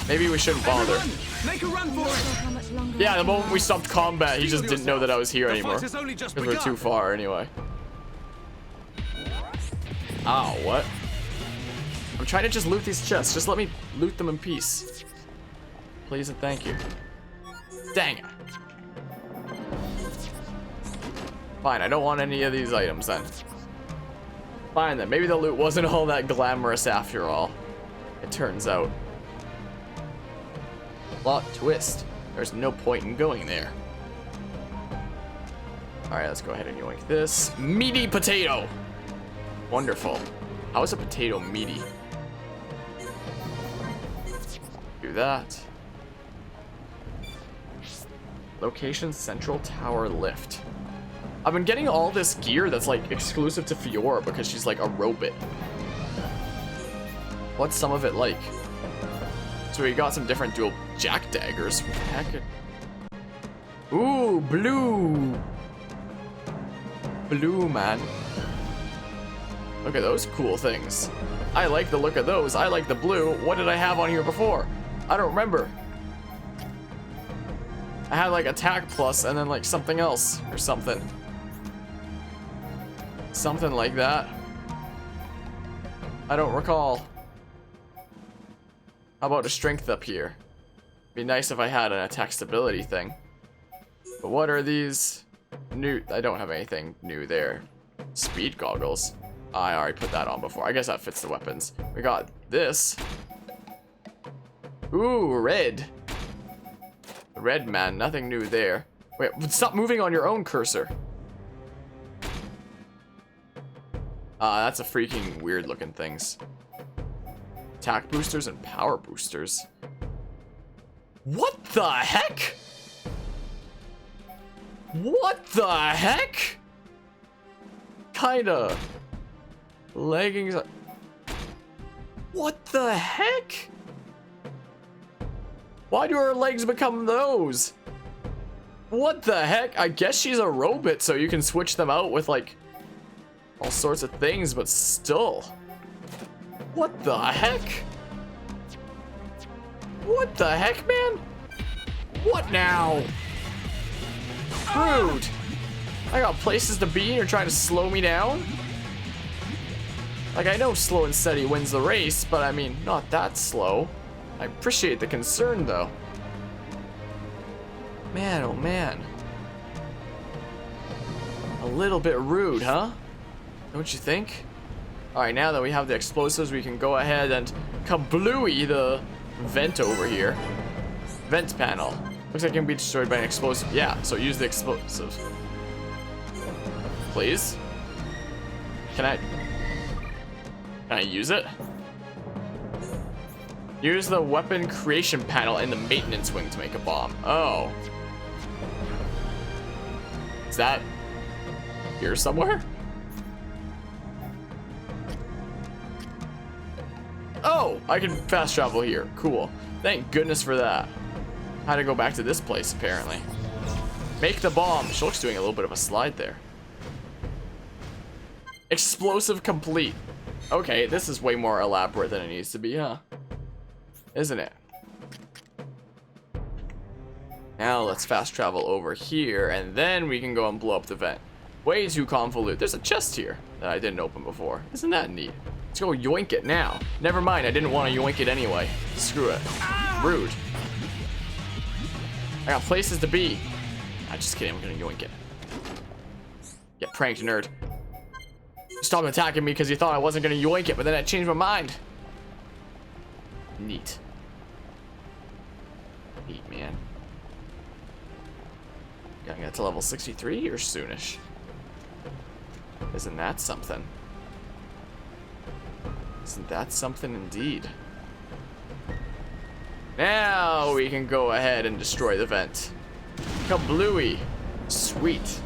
Maybe we shouldn't bother. Make a run for it. Yeah, the moment we stopped combat, he just didn't know that I was here anymore. Because we're too far anyway. Ow, what? I'm trying to just loot these chests. Just let me loot them in peace. Please and thank you. Dang it. Fine, I don't want any of these items then. Fine then, maybe the loot wasn't all that glamorous after all. It turns out. Plot twist. There's no point in going there. Alright, let's go ahead and yoink this. Meaty potato! Wonderful. How is a potato meaty? Do that. Location Central Tower Lift. I've been getting all this gear that's like exclusive to Fiora because she's like a robot. What's some of it like? So we got some different dual jack daggers. What the heck? Ooh, blue. Blue, man. Look at those cool things. I like the look of those. I like the blue. What did I have on here before? I don't remember. I had like attack plus and then like something else or something. Something like that. I don't recall. How about a strength up here? Be nice if I had an attack stability thing. But what are these new? I don't have anything new there. Speed goggles. I already put that on before. I guess that fits the weapons. We got this. Ooh, red. Red man, nothing new there. Wait, stop moving on your own cursor. That's a freaking weird looking things. Attack boosters and power boosters. What the heck? What the heck? Kinda. Leggings. What the heck? Why do her legs become those? What the heck? I guess she's a robot, so you can switch them out with like all sorts of things, but still. What the heck? What the heck, man? What now? Rude. I got places to be and you're trying to slow me down? Like, I know slow and steady wins the race, but I mean, not that slow. I appreciate the concern, though. Man, oh man. A little bit rude, huh? Don't you think? Alright, now that we have the explosives, we can go ahead and kablooey the vent over here. Vent panel. Looks like it can be destroyed by an explosive. Yeah, so use the explosives. Please? Can I use it? Use the weapon creation panel in the maintenance wing to make a bomb. Oh. Is that here somewhere? Oh, I can fast travel here. Cool. Thank goodness for that. Had to go back to this place, apparently. Make the bomb. Shulk's doing a little bit of a slide there. Explosive complete. Okay, this is way more elaborate than it needs to be, huh? Isn't it? Now let's fast travel over here, and then we can go and blow up the vent. Way too convoluted. There's a chest here that I didn't open before. Isn't that neat? Let's go yoink it now. Never mind, I didn't want to yoink it anyway. Screw it. Rude. I got places to be. I'm just kidding, I'm gonna yoink it. Get pranked, nerd. You stopped attacking me because you thought I wasn't gonna yoink it, but then I changed my mind. Neat. Neat, man. Gotta get to level 63 or soonish. Isn't that something? Isn't that something indeed? Now we can go ahead and destroy the vent. Kablooey. Sweet.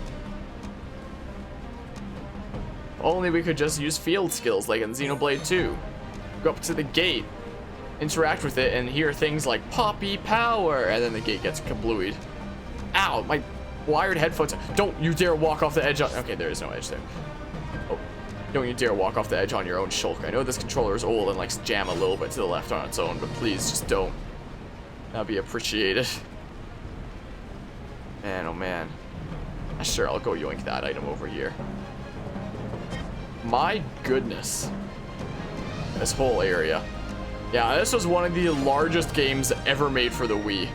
Only we could just use field skills like in Xenoblade 2. Go up to the gate, interact with it, and hear things like Poppy Power, and then the gate gets kablooied. Ow, my wired headphones. Don't you dare walk off the edge on... Okay, there is no edge there. Oh, don't you dare walk off the edge on your own, Shulk. I know this controller is old and likes to jam a little bit to the left on its own, but please just don't. That'd be appreciated. Man, oh man. Sure, I'll go yoink that item over here. My goodness. This whole area. Yeah, this was one of the largest games ever made for the Wii.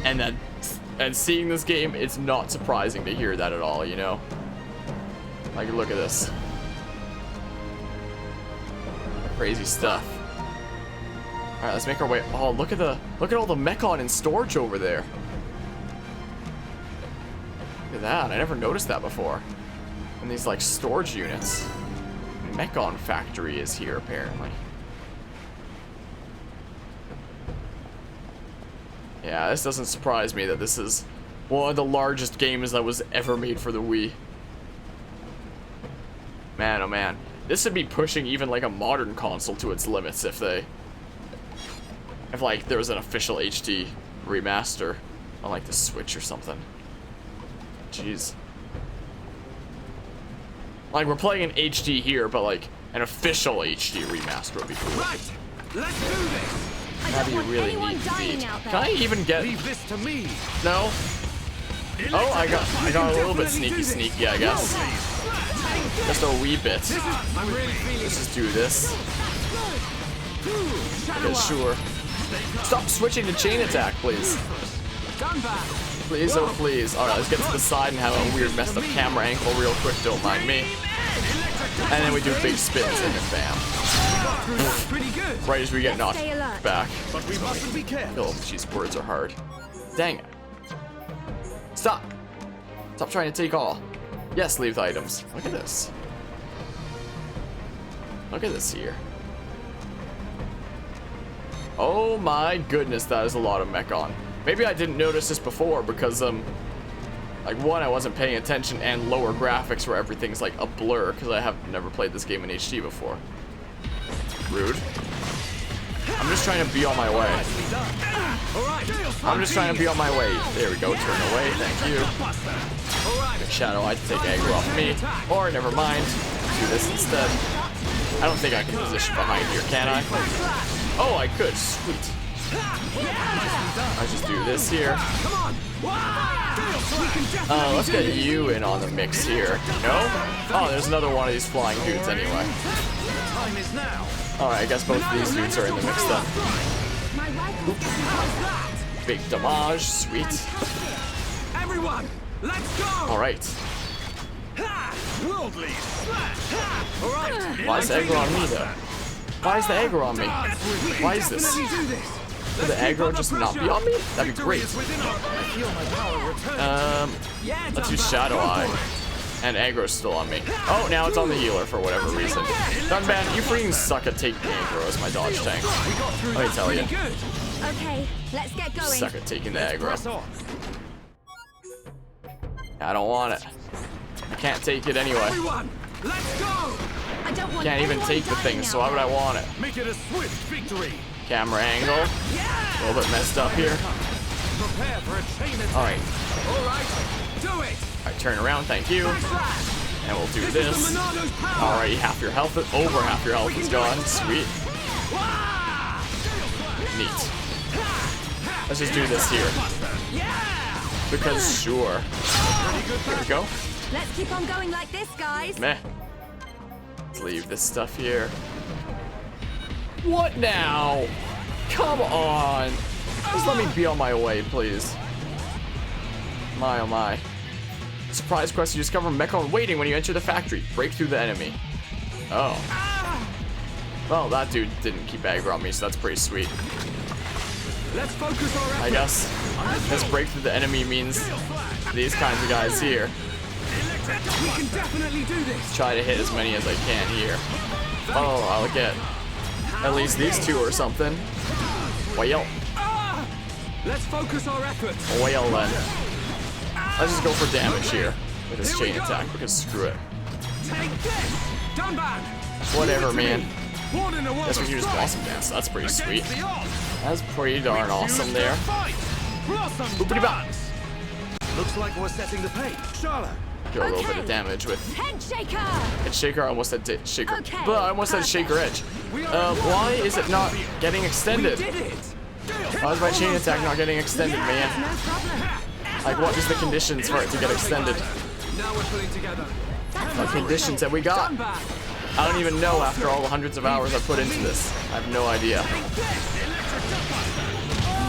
And seeing this game, it's not surprising to hear that at all, you know? Like, look at this. Crazy stuff. Alright, let's make our way. Oh, look at all the Mechon in storage over there. Look at that. I never noticed that before. And these like storage units. Mechon factory is here apparently. Yeah, this doesn't surprise me that this is One of the largest games that was ever made for the Wii. Man, oh man. This would be pushing even like a modern console to its limits if like there was an official HD remaster on like the Switch or something. Jeez. Like we're playing in HD here, but like an official HD remaster would be cool. Right, let's do this. That'd be really neat indeed. Can I even get? Leave this to me. No. Oh, I got a little bit sneaky, I guess. Just a wee bit. Let's just do this. Okay, sure. Stop switching to chain attack, please. Please, oh please. Alright, let's get to the side and have a weird messed up camera angle real quick, don't mind me. And then we do big spins and then bam. Right as we get knocked back. But we mustn't be careful. Oh, jeez, words are hard. Dang it. Stop. Stop trying to take all. Yes, leave the items. Look at this. Look at this here. Oh my goodness, that is a lot of Mechon. Maybe I didn't notice this before because, like, one, I wasn't paying attention, and lower graphics where everything's like a blur because I have never played this game in HD before. Rude. I'm just trying to be on my way. I'm just trying to be on my way. There we go, turn away, thank you. Shadow Eye to take aggro off me. Or, never mind, do this instead. I don't think I can position behind here, can I? Oh, I could, sweet. I just do this here. Let's get you in on the mix here. No? Oh, there's another one of these flying dudes anyway. Alright, I guess both of these dudes are in the mix then. Big damage, sweet. Everyone, let's go. Alright. Alright. Why is the aggro on me though? Why is the aggro on me? Why is this? Would the aggro just not be on me? That'd be great. Let's use Shadow Eye. And aggro's still on me. Oh, now it's on the healer for whatever reason. Dunban, you freaking suck at taking aggro as my dodge tank. Let me tell you. Okay, let's get going. Suck at taking the aggro. I don't want it. I can't take it anyway. Can't even take the thing, so why would I want it? Make it a swift victory. Camera angle. A little bit messed up here. Alright. Do it. Alright, turn around, thank you. And we'll do this. Alright, half your health, over half your health is gone. Sweet. Neat. Let's just do this here. Because sure. There we go. Let's keep on going like this, guys. Meh. Let's leave this stuff here. What now? Come on. Just let me be on my way, please. My oh my. Surprise quest, you discover Mechon waiting when you enter the factory. Break through the enemy. Oh. Well, that dude didn't keep aggro on me, so that's pretty sweet. Let's focus our efforts. I guess this break through the enemy means these kinds of guys here. We can definitely do this. Try to hit as many as I can here. Oh, I'll get at least these two or something. Well. Let's focus our efforts. Well then. Let's just go for damage here with this chain attack because screw it. Take this. Dunban. Whatever, man. Guess we can use Blossom Dance. That's pretty sweet. That's pretty darn awesome there. Boopity bop. Looks like we're setting the pace. Charlotte. Do a little bit of damage with Head shaker. Head shaker. I almost said shaker. Okay, But I almost said shaker edge. Why is it not getting extended? Why is my chain attack not getting extended, man? Like, what is the conditions for it to get extended? Now we're putting together. The conditions that we got. I don't even know after all the hundreds of hours I put into this. I have no idea.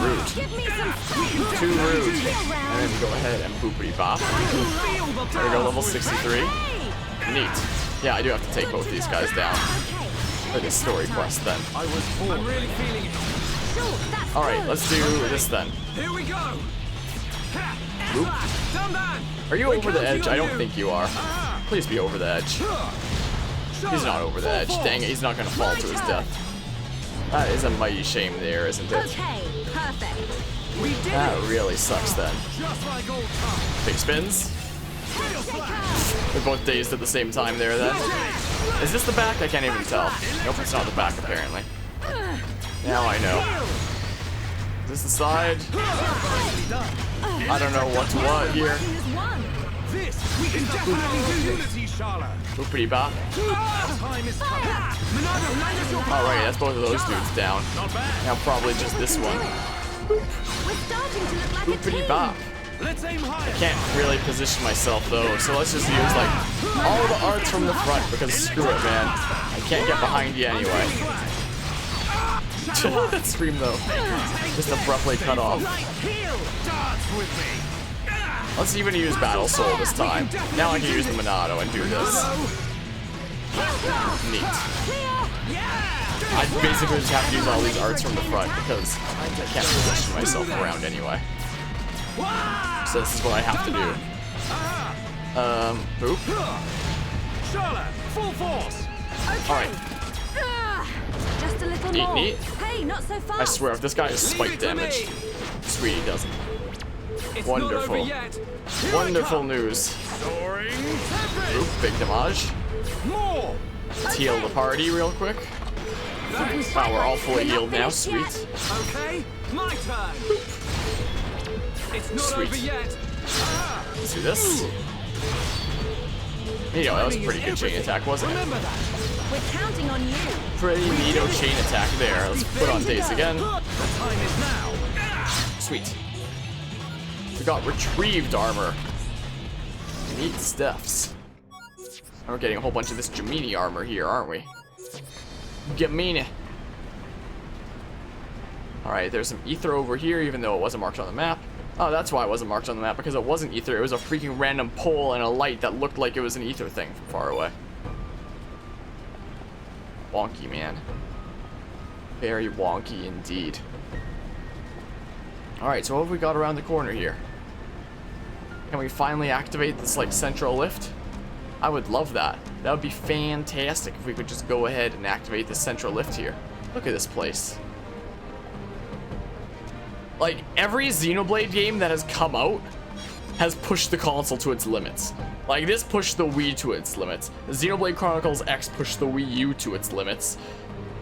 Rude. Too rude. And then go ahead and boopity bop. There we go, level 63. Neat. Yeah, I do have to take both these guys down for this story quest then. I'm really feeling it. Alright, let's do this then. Here we go. Boop. Are you over the edge? I don't think you are. Please be over the edge. He's not over the edge. Dang it, he's not gonna fall to his death. That is a mighty shame there, isn't it? Okay, perfect. That really sucks then. Big spins. We're both dazed at the same time there then. Is this the back? I can't even tell. Nope, it's not the back apparently. Now I know. Is this the side? I don't know what's what here. Boopity bop. Alright, that's both of those dudes down. Now probably just this one. Boopity bop. I can't really position myself though, so let's just use like all the arts from the front because screw it, man. I can't get behind you anyway. That scream though, just abruptly cut off. Let's even use Battle Soul this time. Now I can use the Monado and do this. Neat. I basically just have to use all these arts from the front because I can't position myself around anyway. So this is what I have to do. Boop. Alright. Just a little Neat, more. neat. Hey, not so fast. I swear, if this guy is spike damage, sweet, he doesn't. Wonderful. Wonderful news. Oop, big damage. Heal the party real quick. Wow, we're all fully healed now, sweet. Okay, my turn. Sweet. Let's do this. You know, that was a pretty good chain attack, wasn't it? We're counting on you. Pretty neato chain attack there. Let's put on Daze again. Sweet. We got retrieved armor. Neat stuffs. And we're getting a whole bunch of this Gemini armor here, aren't we? Gemini. Alright, there's some ether over here, even though it wasn't marked on the map. Oh, that's why it wasn't marked on the map, because it wasn't ether. It was a freaking random pole and a light that looked like it was an ether thing from far away. Wonky, man. Very wonky indeed. Alright, so what have we got around the corner here? Can we finally activate this, like, central lift? I would love that. That would be fantastic if we could just go ahead and activate this central lift here. Look at this place. Like, every Xenoblade game that has come out has pushed the console to its limits. Like, this pushed the Wii to its limits. Xenoblade Chronicles X pushed the Wii U to its limits.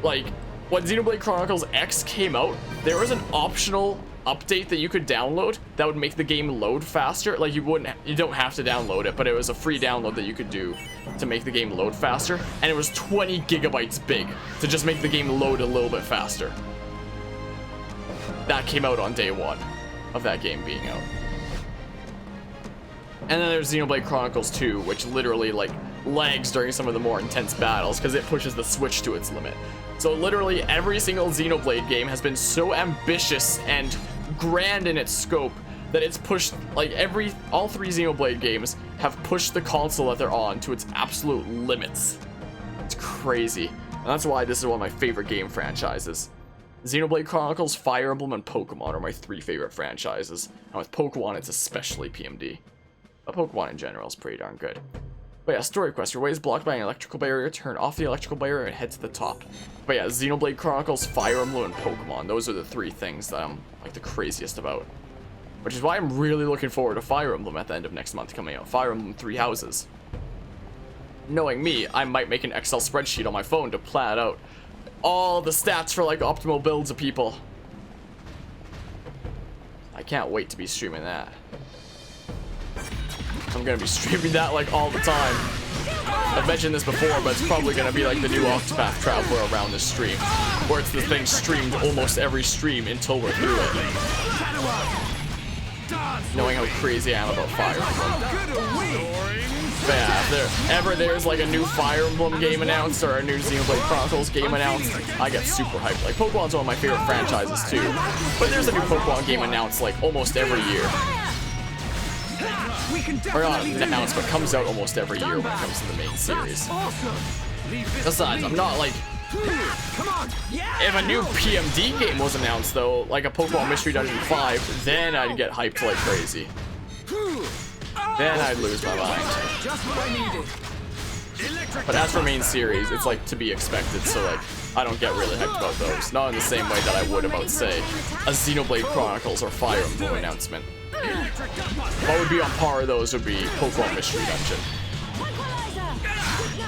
Like, when Xenoblade Chronicles X came out, there was an optional update that you could download that would make the game load faster. Like, you don't have to download it, but it was a free download that you could do to make the game load faster, and it was 20 gigabytes big to just make the game load a little bit faster. That came out on day one of that game being out. And then there's Xenoblade Chronicles 2, which literally, like, lags during some of the more intense battles because it pushes the Switch to its limit. So literally every single Xenoblade game has been so ambitious and grand in its scope that it's pushed, like, all three Xenoblade games have pushed the console that they're on to its absolute limits. It's crazy. And that's why this is one of my favorite game franchises. Xenoblade Chronicles, Fire Emblem, and Pokemon are my three favorite franchises. And with Pokemon, it's especially PMD. But Pokemon in general is pretty darn good. But yeah, story quest. Your way is blocked by an electrical barrier. Turn off the electrical barrier and head to the top. But yeah, Xenoblade Chronicles, Fire Emblem, and Pokemon. Those are the three things that I'm, like, the craziest about. Which is why I'm really looking forward to Fire Emblem at the end of next month coming out. Fire Emblem 3 Houses. Knowing me, I might make an Excel spreadsheet on my phone to plan out all the stats for, like, optimal builds of people. I can't wait to be streaming that. I'm gonna be streaming that, like, all the time. I've mentioned this before, but it's probably gonna be like the new Octopath Traveler around this stream, where it's the thing streamed almost every stream until we're through it. Knowing how crazy I am about Fire Emblem. But yeah, if there's like a new Fire Emblem game announced or a new Xenoblade Chronicles game announced, I get super hyped. Like, Pokemon's one of my favorite franchises too, but there's a new Pokemon game announced like almost every year. Or not announced, but comes out almost every year when it comes to the main series. Besides, I'm not like... If a new PMD game was announced though, like a Pokemon Mystery Dungeon 5, then I'd get hyped like crazy. Then I'd lose my mind. Just what I needed. But as for main series, it's like to be expected, so like I don't get really hyped about those. Not in the same way that I would about, say, a Xenoblade Chronicles or Fire Emblem announcement. What would be on par of those would be Pokemon Mystery Dungeon.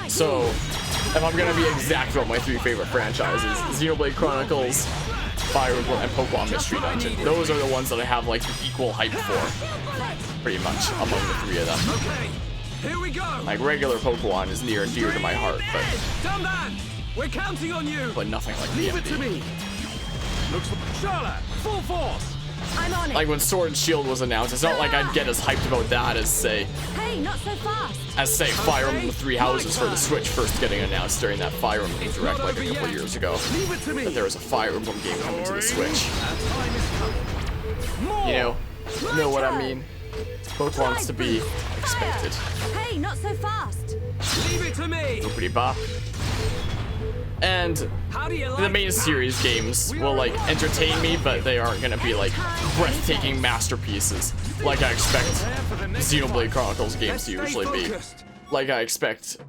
So, if I'm gonna be exact about my 3 favorite franchises, Xenoblade Chronicles, Fire Emblem, and Pokemon Mystery Dungeon. Those are the ones that I have like equal hype for, pretty much, among the 3 of them. Here we go. Like regular Pokemon is near and dear to my heart, but Dunban, we're counting on you. But nothing like Leave DMD. it to me. Looks like Charlotte, full force. I'm on it. Like when Sword and Shield was announced, it's not like I'd get as hyped about that as say Not so fast. As say Fire Emblem the Three Houses for the Switch first getting announced during that Fire Emblem Direct like a couple years ago. That there was a Fire Emblem game coming to the Switch. You know what I mean? Both wants to be expected. Hey, not so fast. Leave it to me. Pretty bop. And the main series games will like entertain me, but they aren't gonna be like breathtaking masterpieces like I expect Xenoblade Chronicles games to usually be. Like I expect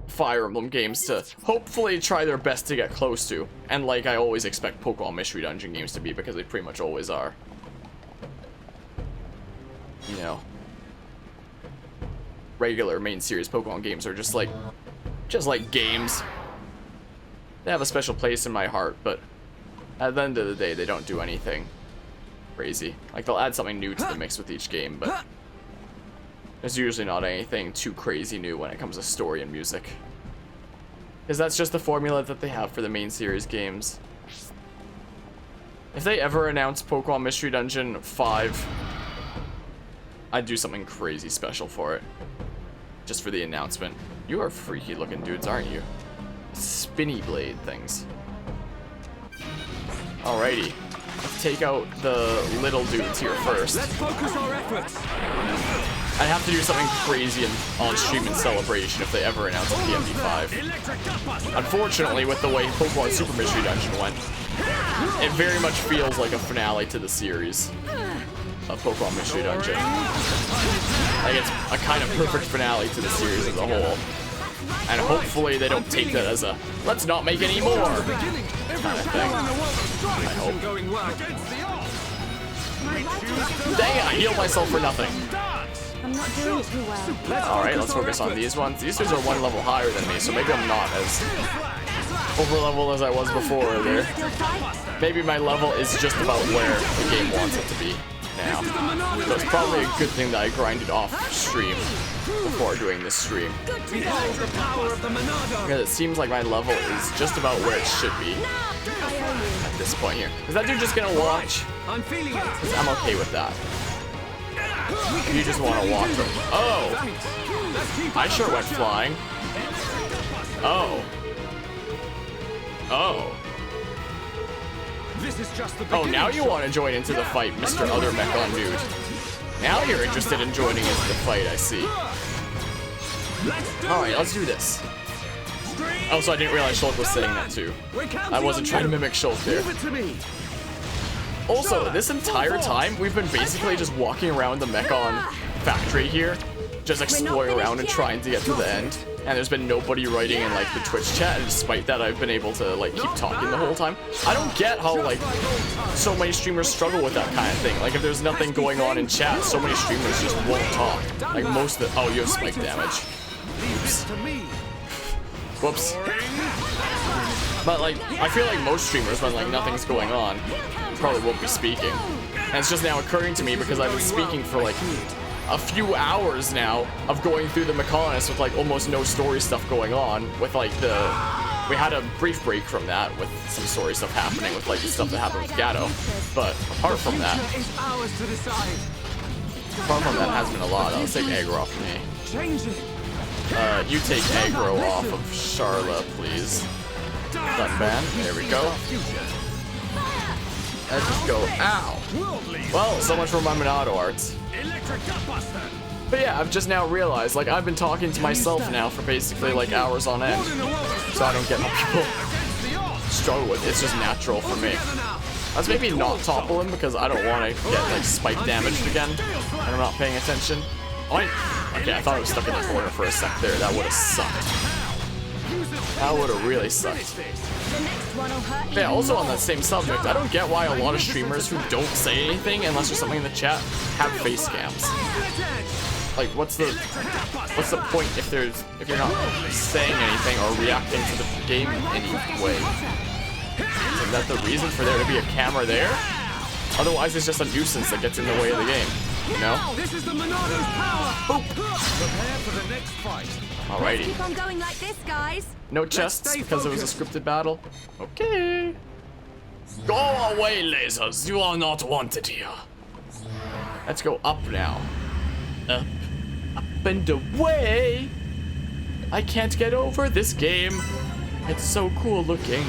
Fire Emblem games to hopefully try their best to get close to, and like I always expect Pokemon Mystery Dungeon games to be, because they pretty much always are. You know, regular main series Pokemon games are just like games. They have a special place in my heart, but at the end of the day, they don't do anything crazy. Like, they'll add something new to the mix with each game, but there's usually not anything too crazy new when it comes to story and music. Because that's just the formula that they have for the main series games. If they ever announce Pokemon Mystery Dungeon 5, I'd do something crazy special for it. Just for the announcement. You are freaky looking dudes, aren't you? Spinny blade things. Alrighty. Let's take out the little dudes here first. Let's focus our efforts. I'd have to do something crazy on stream in celebration if they ever announce a PMD 5. Unfortunately, with the way Pokemon Super Mystery Dungeon went, it very much feels like a finale to the series of Pokemon Mystery Dungeon. Like it's a kind of perfect finale to the series as a whole. And hopefully they don't take that as a let's not make any more kind of thing. I hope. Dang it, I healed myself for nothing. I'm not doing too well. Alright, let's focus on these ones. These dudes are 1 level higher than me, so maybe I'm not as over leveled as I was before there. Maybe my level is just about where the game wants it to be now. So it's probably a good thing that I grinded off stream before doing this stream. Because it seems like my level is just about where it should be at this point here. Is that dude just gonna watch? Because I'm okay with that. You just want to walk them. Oh! I sure went flying. Oh. Oh. Oh, now you want to join into the fight, Mr. Other Mechon dude. Now you're interested in joining into the fight, I see. Alright, let's do this. Also, I didn't realize Shulk was saying that too. I wasn't trying to mimic Shulk there. Also, this entire time, we've been basically just walking around the Mechon factory here, just exploring around and trying to get to the end. And there's been nobody writing in like the Twitch chat, and despite that, I've been able to like keep talking the whole time. I don't get how like so many streamers struggle with that kind of thing. Like if there's nothing going on in chat, so many streamers just won't talk. Like most of the— oh, you have spike damage. Oops. Whoops. But like, I feel like most streamers, when like nothing's going on, probably won't be speaking. And it's just now occurring to me because I've been speaking for like a few hours now of going through the Mechonis with like almost no story stuff going on. With like we had a brief break from that with some story stuff happening with like the stuff that happened with Gato. But apart from that, has been a lot. I'll take aggro off of me. You take aggro off of Charlotte, please. Dunban, there we go. Let's just go, ow! Well, so much for my Monado arts. But yeah, I've just now realized, like, I've been talking to myself now for basically, like, hours on end. So I don't get how people struggle with it. It's just natural for me. Let's maybe not topple him because I don't want to get, like, spike damaged again. And I'm not paying attention. Okay, I thought I was stuck in the corner for a sec there. That would have sucked. That would have really sucked. Yeah, also on that same subject, I don't get why a lot of streamers who don't say anything unless there's something in the chat have face cams. Like, what's the point if you're not saying anything or reacting to the game in any way? Is that the reason for there to be a camera there? Otherwise, it's just a nuisance that gets in the way of the game. You know? This is the Monarcho's power. Boop. Prepare for the next fight. Alrighty. Keep on going like this, guys. No chests because it was a scripted battle. Okay. Go away, lasers. You are not wanted here. Let's go up now. Up and away. I can't get over this game. It's so cool looking.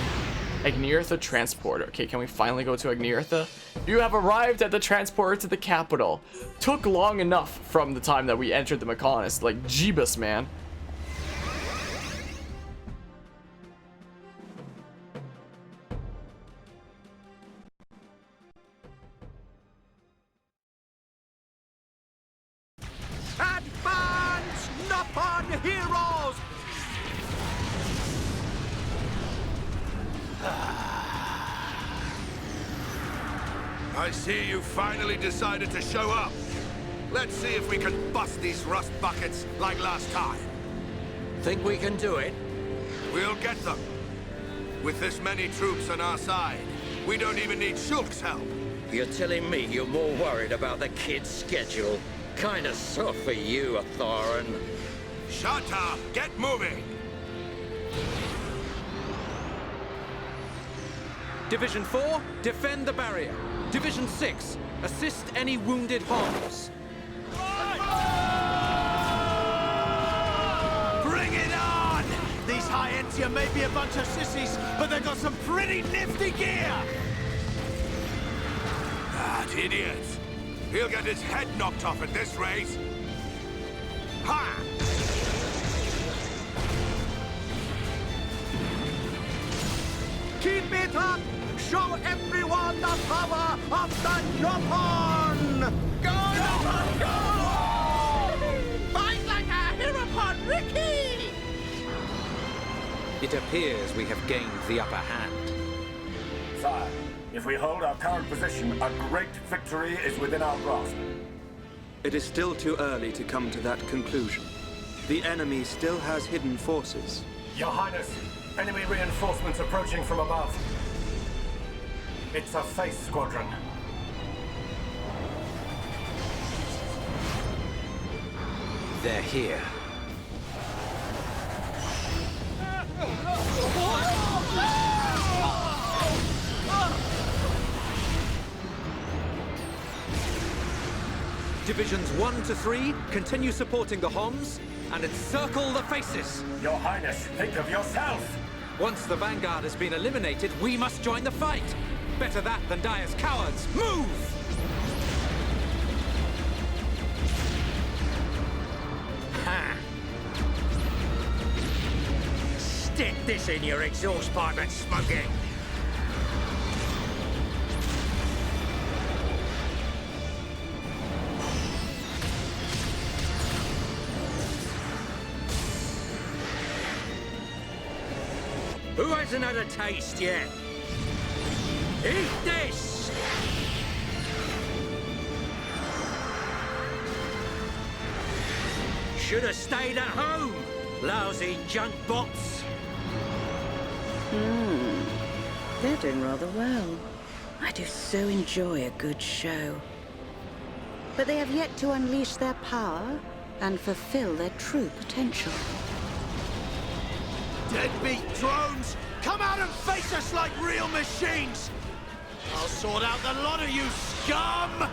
Agniritha transporter. Okay, can we finally go to Agniritha? You have arrived at the transporter to the capital. Took long enough from the time that we entered the Mechonis. Like, Jeebus, man. Advance, Nopon heroes! I see you finally decided to show up. Let's see if we can bust these rust buckets like last time. Think we can do it? We'll get them. With this many troops on our side, we don't even need Shulk's help. You're telling me you're more worried about the kid's schedule? Kinda soft for you, Thorin. Shut up! Get moving! Division 4, defend the barrier. Division 6, assist any wounded Homs. Bring it on! These High-Entia may be a bunch of sissies, but they've got some pretty nifty gear! That idiot! He'll get his head knocked off at this rate! Ha! Keep it up! Show everyone the power of the Nopon! Go, Nopon, go! Fight like a Hirapon, Ricky! It appears we have gained the upper hand. Sire, if we hold our current position, a great victory is within our grasp. It is still too early to come to that conclusion. The enemy still has hidden forces. Your Highness, enemy reinforcements approaching from above. It's a face squadron. They're here. Divisions 1 to 3, continue supporting the Homs, and encircle the faces. Your Highness, think of yourself! Once the Vanguard has been eliminated, we must join the fight. Better that than die as cowards. Move! Ha! Stick this in your exhaust pipe and smoke it! Who hasn't had a taste yet? Eat this! Should have stayed at home, lousy junk bots. They're doing rather well. I do so enjoy a good show. But they have yet to unleash their power and fulfill their true potential. Deadbeat drones! Come out and face us like real machines! I'll sort out the lot of you, scum!